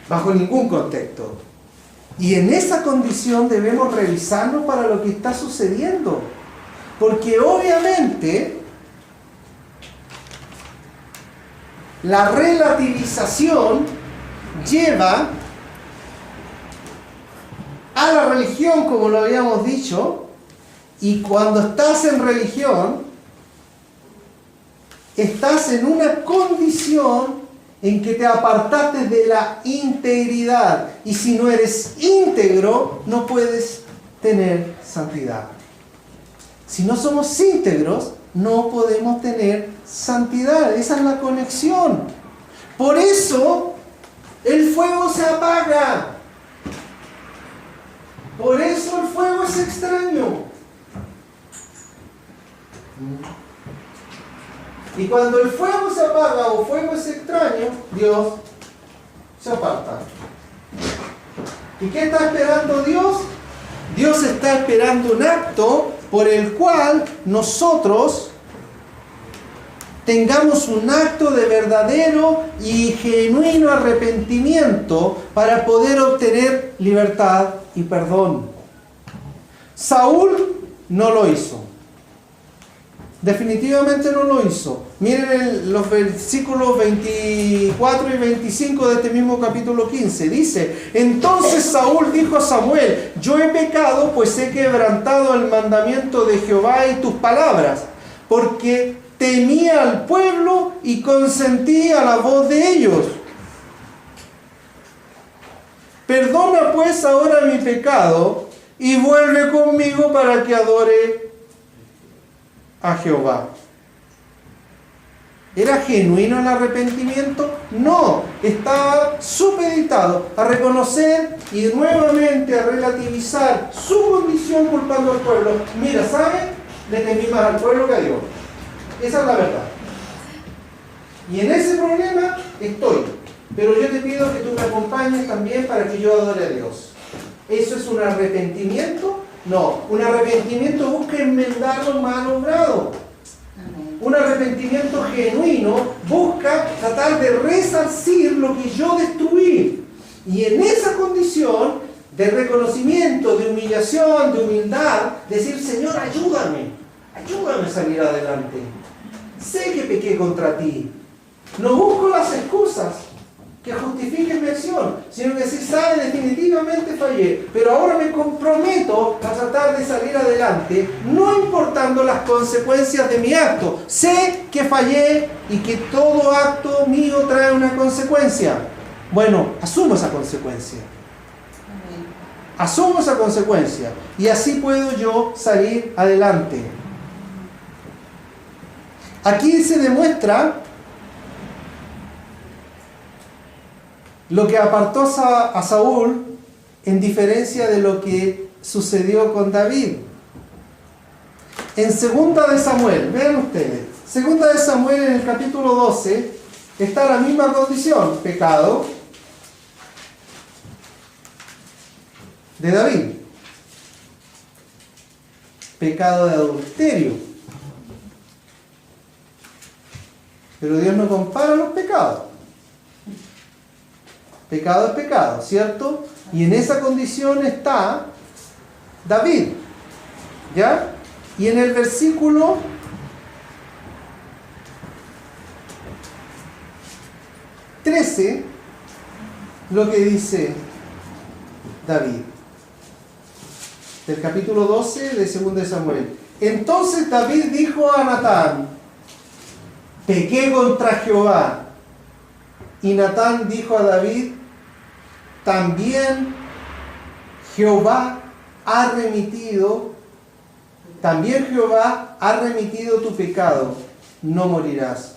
Bajo ningún contexto. Y en esa condición debemos revisarnos para lo que está sucediendo. Porque obviamente la relativización lleva a la religión, como lo habíamos dicho, y cuando estás en religión, estás en una condición en que te apartaste de la integridad. Y si no eres íntegro, no puedes tener santidad. Si no somos íntegros, no podemos tener santidad. Esa es la conexión. Por eso, el fuego se apaga. Por eso el fuego es extraño. Y cuando el fuego se apaga o fuego es extraño, Dios se aparta. ¿Y qué está esperando Dios? Dios está esperando un acto por el cual nosotros tengamos un acto de verdadero y genuino arrepentimiento para poder obtener libertad y perdón. Saúl no lo hizo. Definitivamente no lo hizo. Miren los versículos 24 y 25 de este mismo capítulo 15. Dice: entonces Saúl dijo a Samuel: yo he pecado, pues he quebrantado el mandamiento de Jehová y tus palabras, porque temía al pueblo y consentí a la voz de ellos. Perdona pues ahora mi pecado y vuelve conmigo para que adore a Jehová. ¿Era genuino el arrepentimiento? No, estaba supeditado a reconocer y nuevamente a relativizar su condición culpando al pueblo. Mira, ¿saben? Le temí más al pueblo que a Dios. Esa es la verdad. Y en ese problema estoy. Pero yo te pido que tú me acompañes también para que yo adore a Dios. ¿Eso es un arrepentimiento? No, un arrepentimiento busca enmendar lo mal obrado. Un arrepentimiento genuino busca tratar de resarcir lo que yo destruí. Y en esa condición de reconocimiento, de humillación, de humildad, decir: Señor, ayúdame a salir adelante. Sé que pequé contra ti. No busco las excusas que justifiquen mi acción, sino que decir: sabe, definitivamente fallé, pero ahora me comprometo a tratar de salir adelante, no importando las consecuencias de mi acto. Sé que fallé y que todo acto mío trae una consecuencia. Bueno, asumo esa consecuencia. Asumo esa consecuencia y así puedo yo salir adelante. Aquí se demuestra lo que apartó a Saúl en diferencia de lo que sucedió con David. En 2 de Samuel, vean ustedes, 2 de Samuel en el capítulo 12 está la misma condición: pecado de David, pecado de adulterio. Pero Dios no compara los pecados. Pecado es pecado, ¿cierto? Y en esa condición está David, ¿ya? Y en el versículo 13, lo que dice David, del capítulo 12 de 2 de Samuel. Entonces David dijo a Natán: pequé contra Jehová. Y Natán dijo a David: también Jehová ha remitido, también Jehová ha remitido tu pecado, no morirás.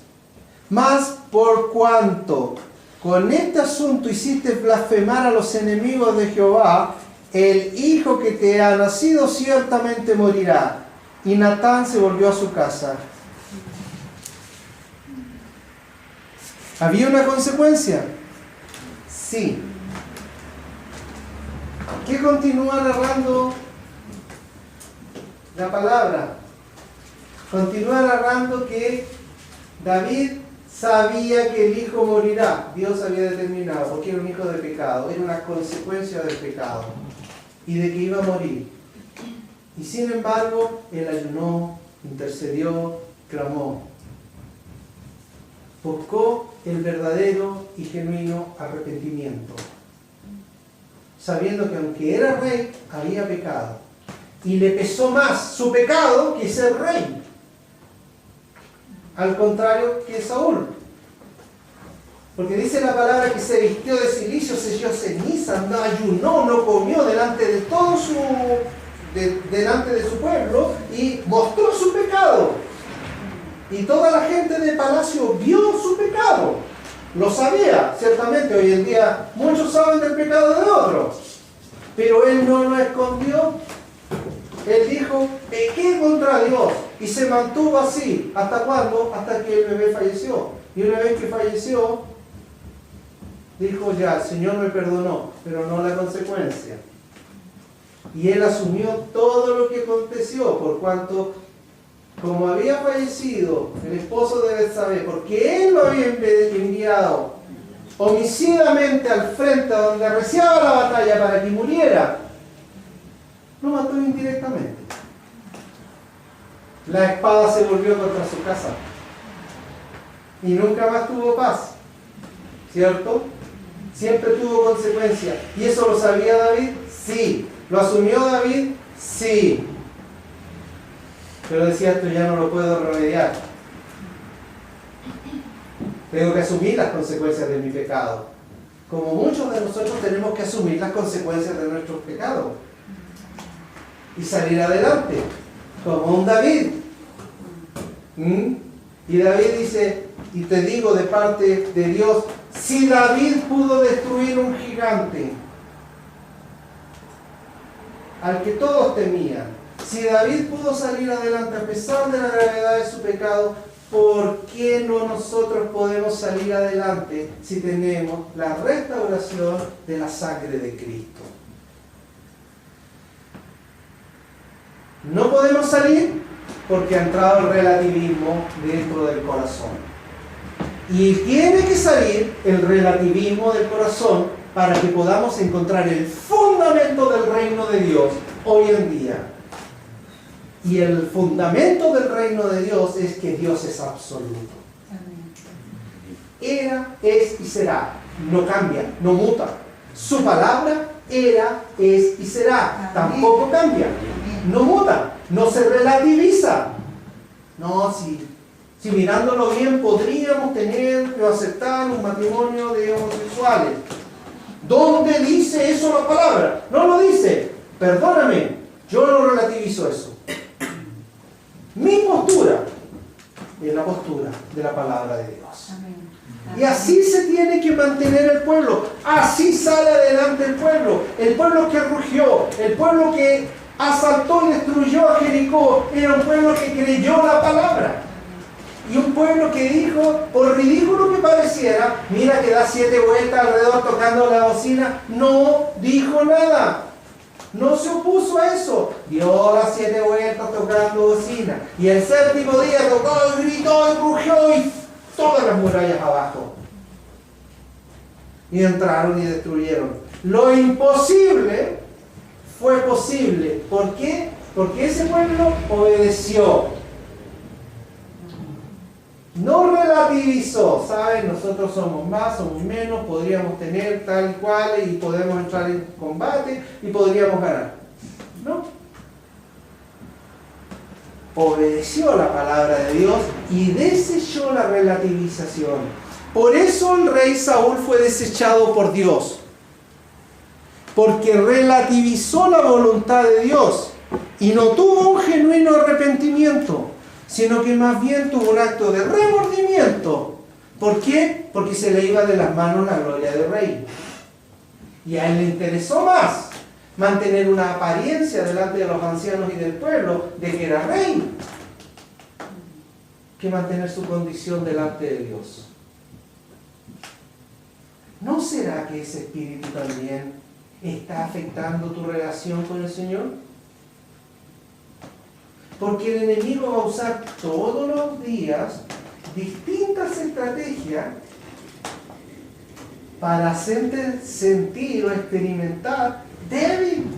Mas por cuanto con este asunto hiciste blasfemar a los enemigos de Jehová, el hijo que te ha nacido ciertamente morirá. Y Natán se volvió a su casa. ¿Había una consecuencia? Sí. ¿Qué continúa narrando la palabra? Continúa narrando que David sabía que el hijo morirá. Dios había determinado, porque era un hijo de pecado, era una consecuencia del pecado y de que iba a morir. Y sin embargo, él ayunó, intercedió, clamó. Buscó el verdadero y genuino arrepentimiento, sabiendo que aunque era rey, había pecado. Y le pesó más su pecado que ser rey. Al contrario que Saúl. Porque dice la palabra que se vistió de cilicio, se echó ceniza, no ayunó, no comió delante de todo delante de su pueblo y mostró su pecado. Y toda la gente del palacio vio su pecado. Lo sabía, ciertamente. Hoy en día muchos saben del pecado de otros. Pero él no lo escondió. Él dijo, pequé contra Dios. Y se mantuvo así. ¿Hasta cuándo? Hasta que el bebé falleció. Y una vez que falleció, dijo, ya, el Señor me perdonó, pero no la consecuencia. Y él asumió todo lo que aconteció, por cuanto, como había fallecido el esposo de Betsabé, porque él lo había enviado homicidamente al frente donde arreciaba la batalla para que muriera, lo mató indirectamente. La espada se volvió contra su casa y nunca más tuvo paz, ¿cierto? Siempre tuvo consecuencias. ¿Y eso lo sabía David? Sí. ¿Lo asumió David? Sí. Pero decía, esto ya no lo puedo remediar. Tengo que asumir las consecuencias de mi pecado. Como muchos de nosotros tenemos que asumir las consecuencias de nuestros pecados. Y salir adelante. Como un David. Y David dice, y te digo de parte de Dios, si David pudo destruir un gigante al que todos temían, si David pudo salir adelante a pesar de la gravedad de su pecado, ¿por qué no nosotros podemos salir adelante si tenemos la restauración de la sangre de Cristo? No podemos salir porque ha entrado el relativismo dentro del corazón. Y tiene que salir el relativismo del corazón para que podamos encontrar el fundamento del reino de Dios hoy en día. Y el fundamento del reino de Dios es que Dios es absoluto. Era, es y será. No cambia, no muta. Su palabra era, es y será. Tampoco cambia. No muta, no se relativiza. No, si mirándolo bien podríamos tener o aceptar un matrimonio de homosexuales. ¿Dónde dice eso la palabra? No lo dice. Perdóname, yo no relativizo eso. Mi postura es la postura de la palabra de Dios. Y así se tiene que mantener el pueblo. Así sale adelante el pueblo. El pueblo que rugió, el pueblo que asaltó y destruyó a Jericó, era un pueblo que creyó la palabra. Y un pueblo que dijo, por ridículo que pareciera, mira que da 7 vueltas alrededor tocando la bocina, no dijo nada. No se opuso a eso. Dio las 7 vueltas tocando bocina. Y el 7º día tocó y gritó y rugió y todas las murallas abajo. Y entraron y destruyeron. Lo imposible fue posible. ¿Por qué? Porque ese pueblo obedeció. No relativizó, ¿saben? Nosotros somos más, somos menos, podríamos tener tal y cual y podemos entrar en combate y podríamos ganar. ¿No? Obedeció la palabra de Dios y desechó la relativización. Por eso el rey Saúl fue desechado por Dios. porque relativizó la voluntad de Dios y no tuvo un genuino arrepentimiento, sino que más bien tuvo un acto de remordimiento. ¿Por qué? Porque se le iba de las manos la gloria del rey. Y a él le interesó más mantener una apariencia delante de los ancianos y del pueblo de que era rey, que mantener su condición delante de Dios. ¿No será que ese espíritu también está afectando tu relación con el Señor? Porque el enemigo va a usar todos los días distintas estrategias para hacerte sentir o experimentar débil,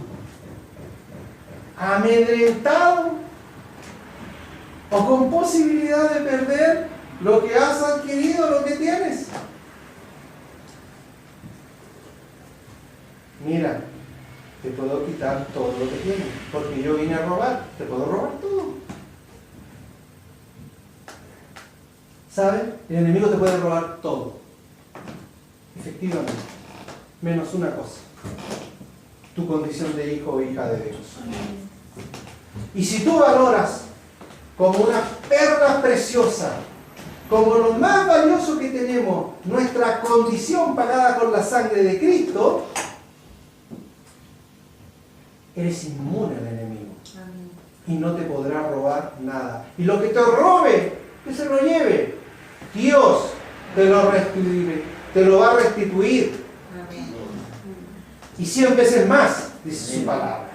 amedrentado o con posibilidad de perder lo que has adquirido, lo que tienes. Mira, te puedo quitar todo lo que tienes, porque yo vine a robar, te puedo robar todo. ¿Sabes? El enemigo te puede robar todo. Efectivamente. Menos una cosa. Tu condición de hijo o hija de Dios. Y si tú valoras como una perla preciosa, como lo más valioso que tenemos, nuestra condición pagada con la sangre de Cristo, eres inmune al enemigo. Amén. Y no te podrá robar nada. Y lo que te robe, que se lo lleve. Dios te lo va a restituir. Amén. Y 100 veces más, dice su palabra.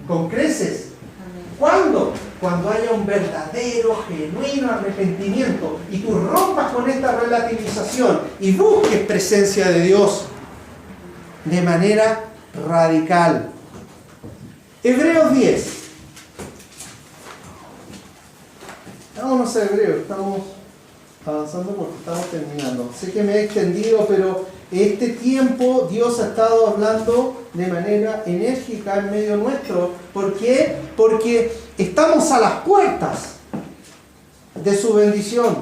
Con creces. Amén. ¿Cuándo? Cuando haya un verdadero, genuino arrepentimiento y tú rompas con esta relativización y busques presencia de Dios de manera radical. Hebreos 10. Vámonos a Hebreos, estamos avanzando porque estamos terminando. Sé que me he extendido, pero este tiempo Dios ha estado hablando de manera enérgica en medio nuestro. ¿Por qué? Porque estamos a las puertas de su bendición.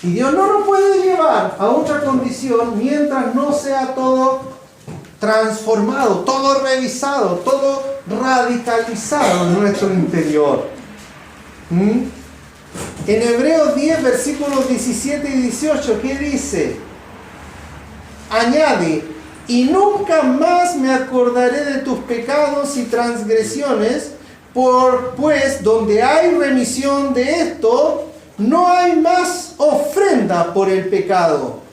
Y Dios no nos puede llevar a otra condición mientras no sea todo transformado, todo revisado, todo radicalizado en nuestro interior. En Hebreos 10, versículos 17 y 18, ¿qué dice? Añade, y nunca más me acordaré de tus pecados y transgresiones, pues donde hay remisión de esto, no hay más ofrenda por el pecado.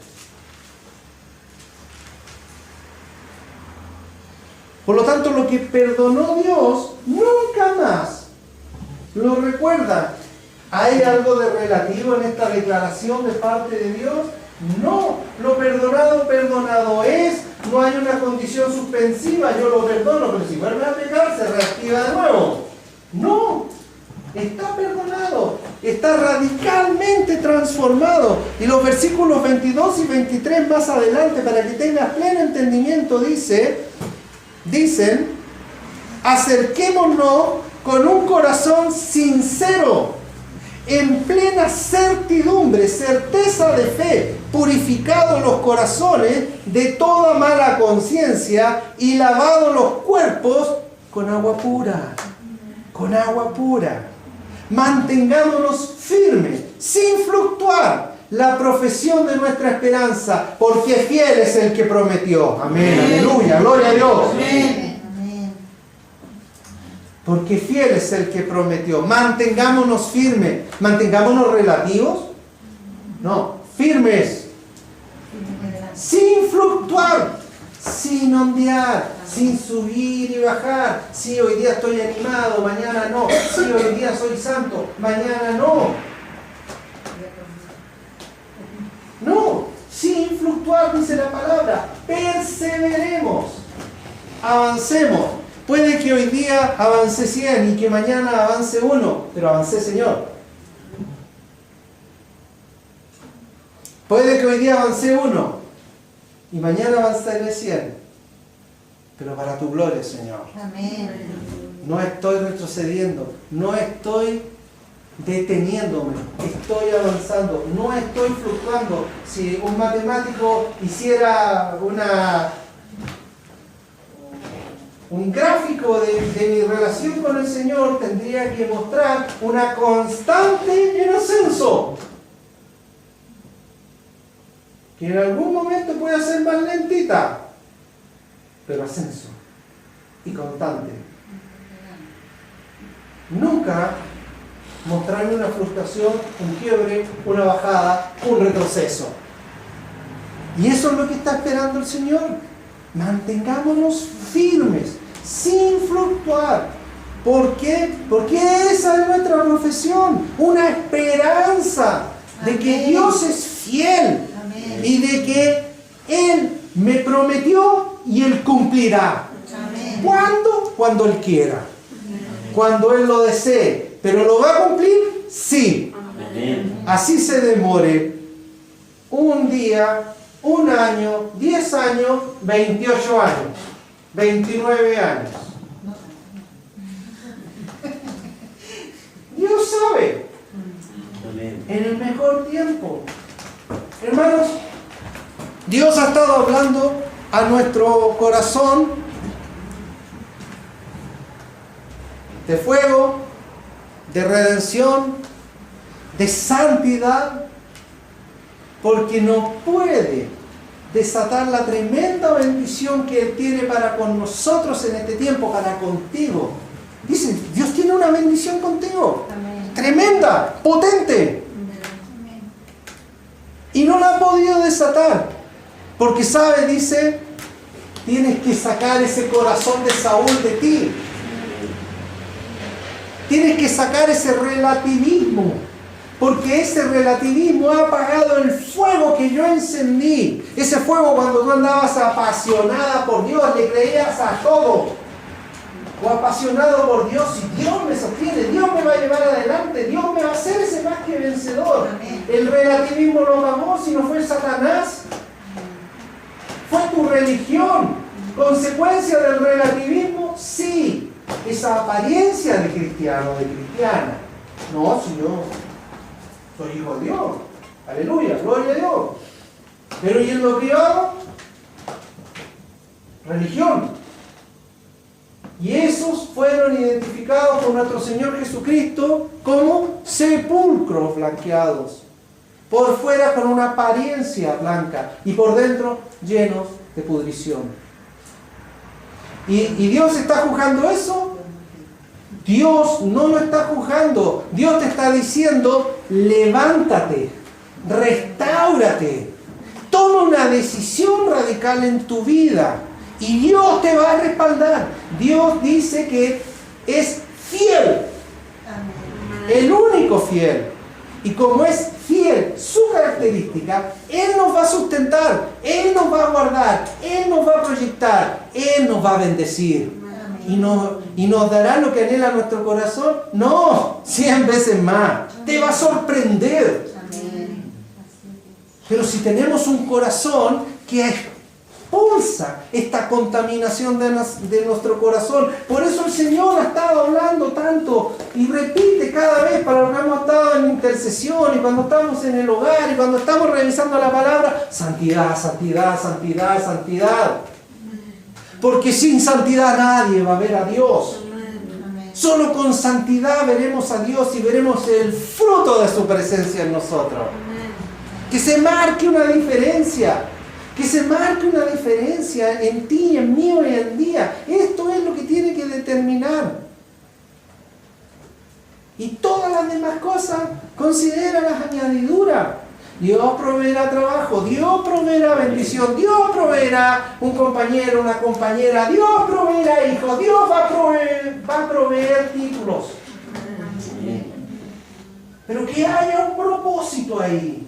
Por lo tanto, lo que perdonó Dios, nunca más lo recuerda. ¿Hay algo de relativo en esta declaración de parte de Dios? No, lo perdonado, perdonado es. No hay una condición suspensiva, yo lo perdono, pero si vuelve a pecar, se reactiva de nuevo. No, está perdonado, está radicalmente transformado. Y los versículos 22 y 23 más adelante, para que tengas pleno entendimiento, dicen, acerquémonos con un corazón sincero, en plena certidumbre, certeza de fe, purificados los corazones de toda mala conciencia y lavados los cuerpos con agua pura. Con agua pura. Mantengámonos firmes, sin fluctuar, la profesión de nuestra esperanza, porque fiel es el que prometió. Amén, aleluya, gloria a Dios. Amén. Porque fiel es el que prometió. Mantengámonos firmes. ¿Mantengámonos relativos? No, firmes. Sin fluctuar, sin ondear, sin subir y bajar. Si hoy día estoy animado, mañana no. Si hoy día soy santo, mañana no. No, sin fluctuar, dice la palabra. Perseveremos. Avancemos. Puede que hoy día avance 100 y que mañana avance 1, pero avancé, Señor. Puede que hoy día avance 1 y mañana avanzaré 100, pero para tu gloria, Señor. Amén. No estoy retrocediendo, no estoy deteniéndome, estoy avanzando, no estoy fluctuando. Si un matemático hiciera un gráfico de mi relación con el Señor tendría que mostrar una constante en ascenso. Que en algún momento puede ser más lentita, pero ascenso y constante. Nunca mostrarme una frustración, un quiebre, una bajada, un retroceso. Y eso es lo que está esperando el Señor. Mantengámonos firmes, sin fluctuar. ¿Por qué? Porque esa es nuestra profesión, una esperanza de que Dios es fiel y de que Él me prometió y Él cumplirá. ¿Cuándo? Cuando Él quiera, cuando Él lo desee. ¿Pero lo va a cumplir? Sí. Así se demore un día, un año, 10 años, 28 años, 29 años. Dios sabe. En el mejor tiempo. Hermanos, Dios ha estado hablando a nuestro corazón de fuego, de redención, de santidad, porque no puede desatar la tremenda bendición que Él tiene para con nosotros en este tiempo, para contigo. Dice, Dios tiene una bendición contigo. Amén. Tremenda, potente. Amén. Y no la ha podido desatar, porque sabe, dice, tienes que sacar ese corazón de Saúl de ti. Tienes que sacar ese relativismo, porque ese relativismo ha apagado el fuego que yo encendí. Ese fuego cuando tú andabas apasionada por Dios, le creías a todo. O apasionado por Dios, y Dios me sostiene, Dios me va a llevar adelante, Dios me va a hacer ese más que vencedor. Amén. El relativismo lo apagó, si no fue Satanás. Fue tu religión. Consecuencia del relativismo, sí. Esa apariencia de cristiano, de cristiana. No, si yo soy hijo de Dios. Aleluya, gloria a Dios. Pero ¿y en lo privado? Religión. Y esos fueron identificados por nuestro Señor Jesucristo como sepulcros blanqueados. Por fuera con una apariencia blanca y por dentro llenos de pudrición. ¿Y Dios está juzgando eso? Dios no lo está juzgando. Dios te está diciendo, levántate, restáurate, toma una decisión radical en tu vida y Dios te va a respaldar. Dios dice que es fiel, el único fiel. Y como es fiel, su característica, Él nos va a sustentar, Él nos va a guardar, Él nos va a proyectar, Él nos va a bendecir. Y nos dará lo que anhela nuestro corazón. No, 100 veces más. Te va a sorprender. Pero si tenemos un corazón que expulsa esta contaminación de nuestro corazón, por eso el Señor ha estado hablando tanto y repite cada vez para lo que hemos estado en intercesión y cuando estamos en el hogar y cuando estamos revisando la palabra, santidad, santidad, santidad, santidad. Porque sin santidad nadie va a ver a Dios. Solo con santidad veremos a Dios y veremos el fruto de su presencia en nosotros. Que se marque una diferencia. Que se marque una diferencia en ti, en mí hoy en día. Esto es lo que tiene que determinar. Y todas las demás cosas, considera las añadiduras. Dios proveerá trabajo, Dios proveerá bendición, Dios proveerá un compañero, una compañera, Dios proveerá hijos, Dios va a proveer títulos. Pero que haya un propósito ahí.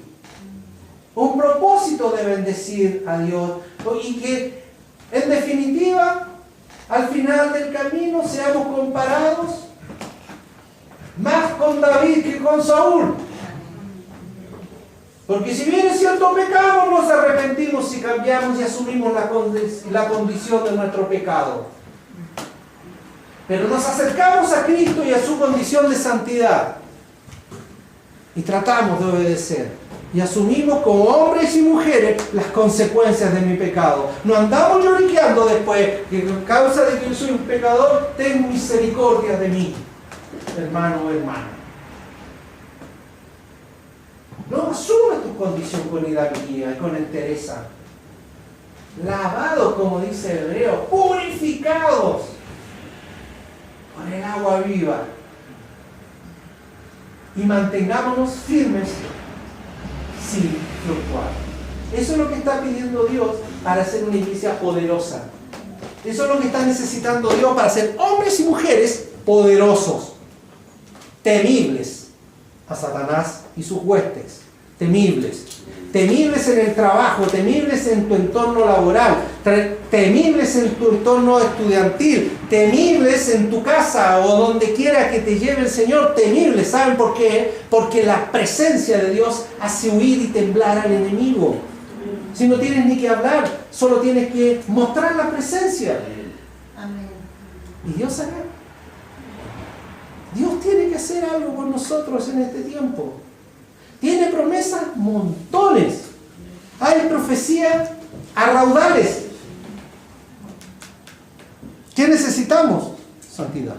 Un propósito de bendecir a Dios. Y que, en definitiva, al final del camino seamos comparados más con David que con Saúl. Porque si bien es cierto pecado, nos arrepentimos y cambiamos y asumimos la condición de nuestro pecado. Pero nos acercamos a Cristo y a su condición de santidad. Y tratamos de obedecer. Y asumimos como hombres y mujeres las consecuencias de mi pecado. No andamos lloriqueando después que por causa de que yo soy un pecador, ten misericordia de mí, hermano o hermana. No asumes tu condición con hidalguía y con entereza. Lavados, como dice el hebreo, purificados con el agua viva. Y mantengámonos firmes sin fluctuar. Eso es lo que está pidiendo Dios para hacer una iglesia poderosa. Eso es lo que está necesitando Dios para hacer hombres y mujeres poderosos, temibles a Satanás y sus huestes, temibles en el trabajo, temibles en tu entorno laboral, temibles en tu entorno estudiantil, temibles en tu casa o donde quiera que te lleve el Señor, temibles. ¿Saben por qué? Porque la presencia de Dios hace huir y temblar al enemigo. Si no tienes ni que hablar, solo tienes que mostrar la presencia. Amén. Y Dios hará. Dios tiene que hacer algo con nosotros en este tiempo. Tiene promesas montones. Hay profecía a raudales. ¿Qué necesitamos? Santidad.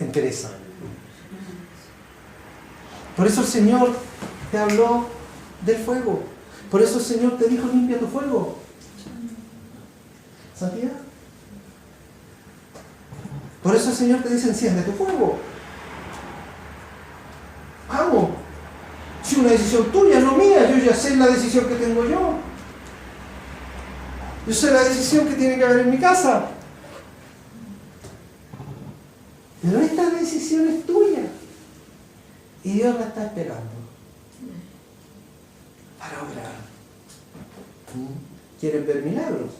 Entereza. Por eso el Señor te habló del fuego. Por eso el Señor te dijo, limpia tu fuego. Santidad. Por eso el Señor te dice, enciende tu fuego. Vamos. Si una decisión tuya, no mía, yo ya sé la decisión que tengo yo. Yo sé la decisión que tiene que haber en mi casa. Pero esta decisión es tuya. Y Dios la está esperando para obrar. ¿Quieren ver milagros?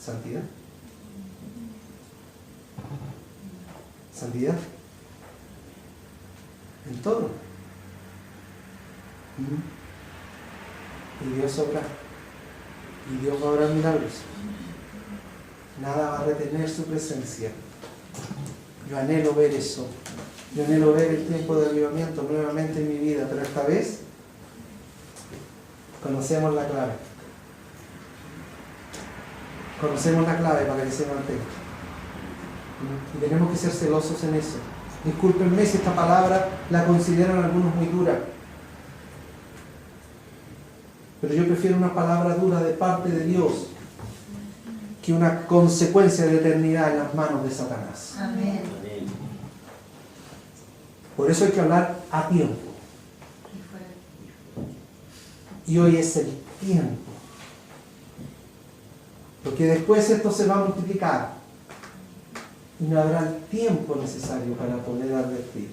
Santidad. Santidad. En todo. Y Dios obra. Y Dios va a obrar milagros. Nada va a retener su presencia. Yo anhelo ver eso. Yo anhelo ver el tiempo de avivamiento nuevamente en mi vida, pero esta vez conocemos la clave. Conocemos la clave para que se mantenga. Y tenemos que ser celosos en eso. Discúlpenme si esta palabra la consideran algunos muy dura. Pero yo prefiero una palabra dura de parte de Dios que una consecuencia de eternidad en las manos de Satanás. Amén. Por eso hay que hablar a tiempo. Y hoy es el tiempo. Porque después esto se va a multiplicar. Y no habrá el tiempo necesario para poder advertir.